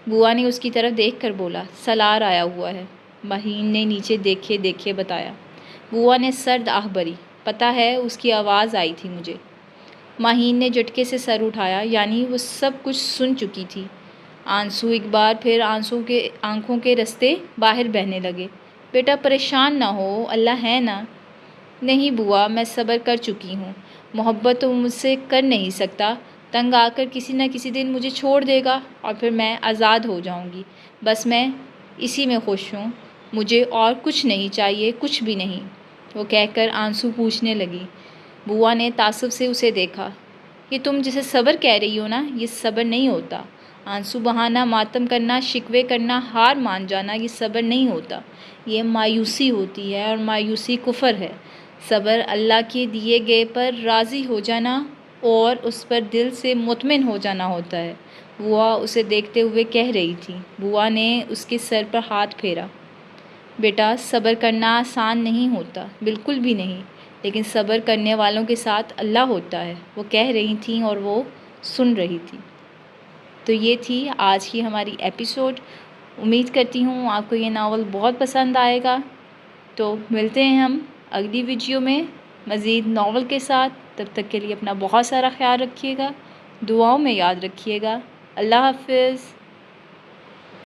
[SPEAKER 1] بوا نے اس کی طرف دیکھ کر بولا، سالار آیا ہوا ہے۔ مہین نے نیچے دیکھے دیکھے بتایا۔ بوا نے سرد آہ بھری، پتہ ہے، اس کی آواز آئی تھی مجھے۔ مہین نے جھٹکے سے سر اٹھایا، یعنی وہ سب کچھ سن چکی تھی۔ آنسو ایک بار پھر آنکھوں کے رستے باہر بہنے لگے۔ بیٹا پریشان نہ ہو، اللہ ہے نا۔ نہیں بوا، میں صبر کر چکی ہوں۔ محبت تو مجھ سے کر نہیں سکتا، تنگ آ کر کسی نہ کسی دن مجھے چھوڑ دے گا اور پھر میں آزاد ہو جاؤں گی۔ بس میں اسی میں خوش ہوں، مجھے اور کچھ نہیں چاہیے، کچھ بھی نہیں۔ وہ کہہ کر آنسو پوچھنے لگی۔ بوا نے تعصب سے اسے دیکھا۔ یہ تم جسے صبر کہہ رہی ہو نا، یہ صبر نہیں ہوتا۔ آنسو بہانا، ماتم کرنا، شکوے کرنا، ہار مان جانا، یہ صبر نہیں ہوتا، یہ مایوسی ہوتی ہے، اور مایوسی کفر ہے۔ صبر اللہ کے دیے گئے پر راضی ہو جانا اور اس پر دل سے مطمئن ہو جانا ہوتا ہے۔ بوا اسے دیکھتے ہوئے کہہ رہی تھی۔ بوا نے اس کے سر پر ہاتھ پھیرا۔ بیٹا صبر کرنا آسان نہیں ہوتا، بالکل بھی نہیں، لیکن صبر کرنے والوں کے ساتھ اللہ ہوتا ہے، وہ کہہ رہی تھیں اور وہ سن رہی تھی۔ تو یہ تھی آج کی ہماری ایپیسوڈ۔ امید کرتی ہوں آپ کو یہ ناول بہت پسند آئے گا۔ تو ملتے ہیں ہم اگلی ویڈیو میں مزید ناول کے ساتھ۔ تب تک کے لیے اپنا بہت سارا خیال رکھیے گا، دعاؤں میں یاد رکھیے گا۔ اللہ حافظ۔